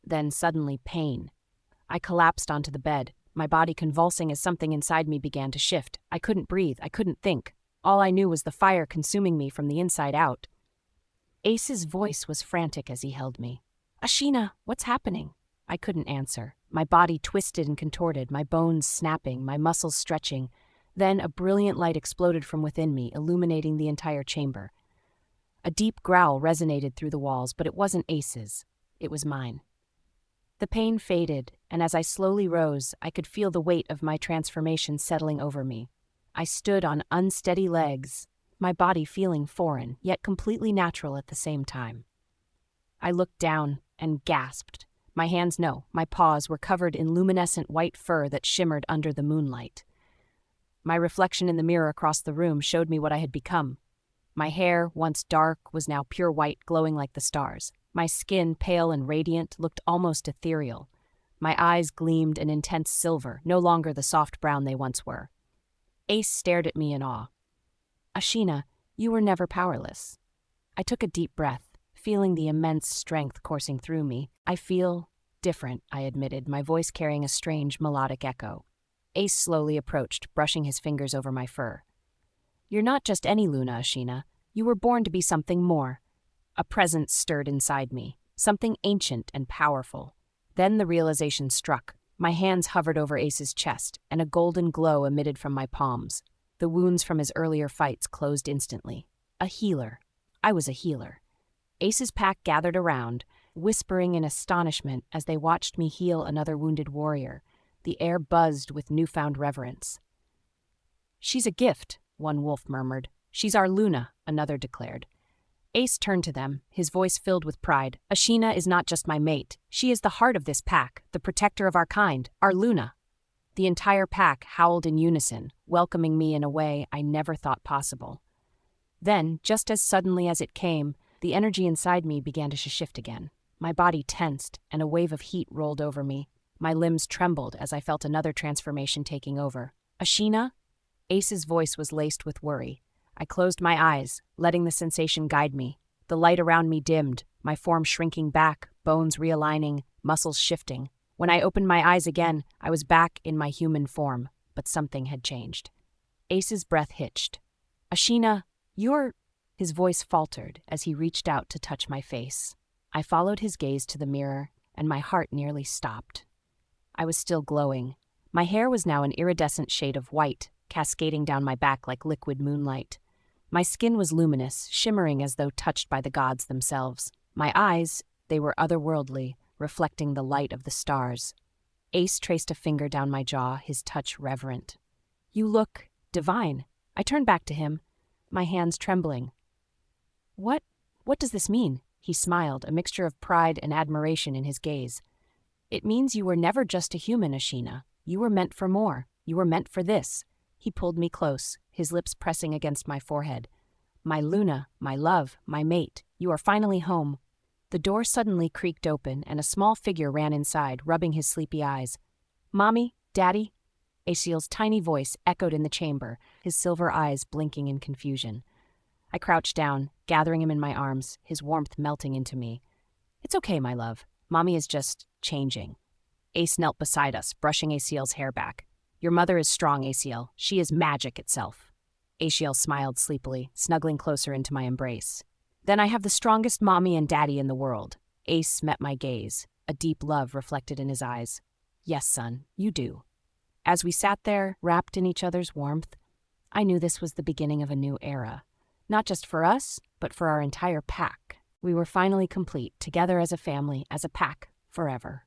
Then suddenly pain. I collapsed onto the bed, my body convulsing as something inside me began to shift. I couldn't breathe, I couldn't think. All I knew was the fire consuming me from the inside out. Ace's voice was frantic as he held me. "Ashina, what's happening?" I couldn't answer. My body twisted and contorted, my bones snapping, my muscles stretching. Then a brilliant light exploded from within me, illuminating the entire chamber. A deep growl resonated through the walls, but it wasn't Ace's. It was mine. The pain faded, and as I slowly rose, I could feel the weight of my transformation settling over me. I stood on unsteady legs, my body feeling foreign, yet completely natural at the same time. I looked down and gasped. My hands, no, my paws were covered in luminescent white fur that shimmered under the moonlight. My reflection in the mirror across the room showed me what I had become. My hair, once dark, was now pure white, glowing like the stars. My skin, pale and radiant, looked almost ethereal. My eyes gleamed an intense silver, no longer the soft brown they once were. Ace stared at me in awe. "Ashina, you were never powerless." I took a deep breath, feeling the immense strength coursing through me. "I feel different," I admitted, my voice carrying a strange, melodic echo. Ace slowly approached, brushing his fingers over my fur. "You're not just any Luna, Ashina. You were born to be something more." A presence stirred inside me, something ancient and powerful. Then the realization struck. My hands hovered over Ace's chest, and a golden glow emitted from my palms. The wounds from his earlier fights closed instantly. A healer. I was a healer. Ace's pack gathered around, whispering in astonishment as they watched me heal another wounded warrior. The air buzzed with newfound reverence. "She's a gift," one wolf murmured. "She's our Luna," another declared. Ace turned to them, his voice filled with pride. "Ashina is not just my mate. She is the heart of this pack, the protector of our kind, our Luna." The entire pack howled in unison, welcoming me in a way I never thought possible. Then, just as suddenly as it came, the energy inside me began to shift again. My body tensed, and a wave of heat rolled over me. My limbs trembled as I felt another transformation taking over. "Ashina?" Ace's voice was laced with worry. I closed my eyes, letting the sensation guide me. The light around me dimmed, my form shrinking back, bones realigning, muscles shifting. When I opened my eyes again, I was back in my human form, but something had changed. Ace's breath hitched. "Ashina, you're—" His voice faltered as he reached out to touch my face. I followed his gaze to the mirror, and my heart nearly stopped. I was still glowing. My hair was now an iridescent shade of white, cascading down my back like liquid moonlight. My skin was luminous, shimmering as though touched by the gods themselves. My eyes, they were otherworldly, reflecting the light of the stars. Ace traced a finger down my jaw, his touch reverent. "You look divine." I turned back to him, my hands trembling. What does this mean?" He smiled, a mixture of pride and admiration in his gaze. "It means you were never just a human, Ashina. You were meant for more. You were meant for this." He pulled me close, his lips pressing against my forehead. "My Luna, my love, my mate, you are finally home." The door suddenly creaked open, and a small figure ran inside, rubbing his sleepy eyes. "Mommy? Daddy?" Aciel's tiny voice echoed in the chamber, his silver eyes blinking in confusion. I crouched down, gathering him in my arms, his warmth melting into me. "It's okay, my love. Mommy is just changing." Ace knelt beside us, brushing Aciel's hair back. "Your mother is strong, Aciel. She is magic itself." Aciel smiled sleepily, snuggling closer into my embrace. "Then I have the strongest mommy and daddy in the world." Ace met my gaze, a deep love reflected in his eyes. "Yes, son, you do." As we sat there, wrapped in each other's warmth, I knew this was the beginning of a new era. Not just for us, but for our entire pack. We were finally complete, together as a family, as a pack, forever.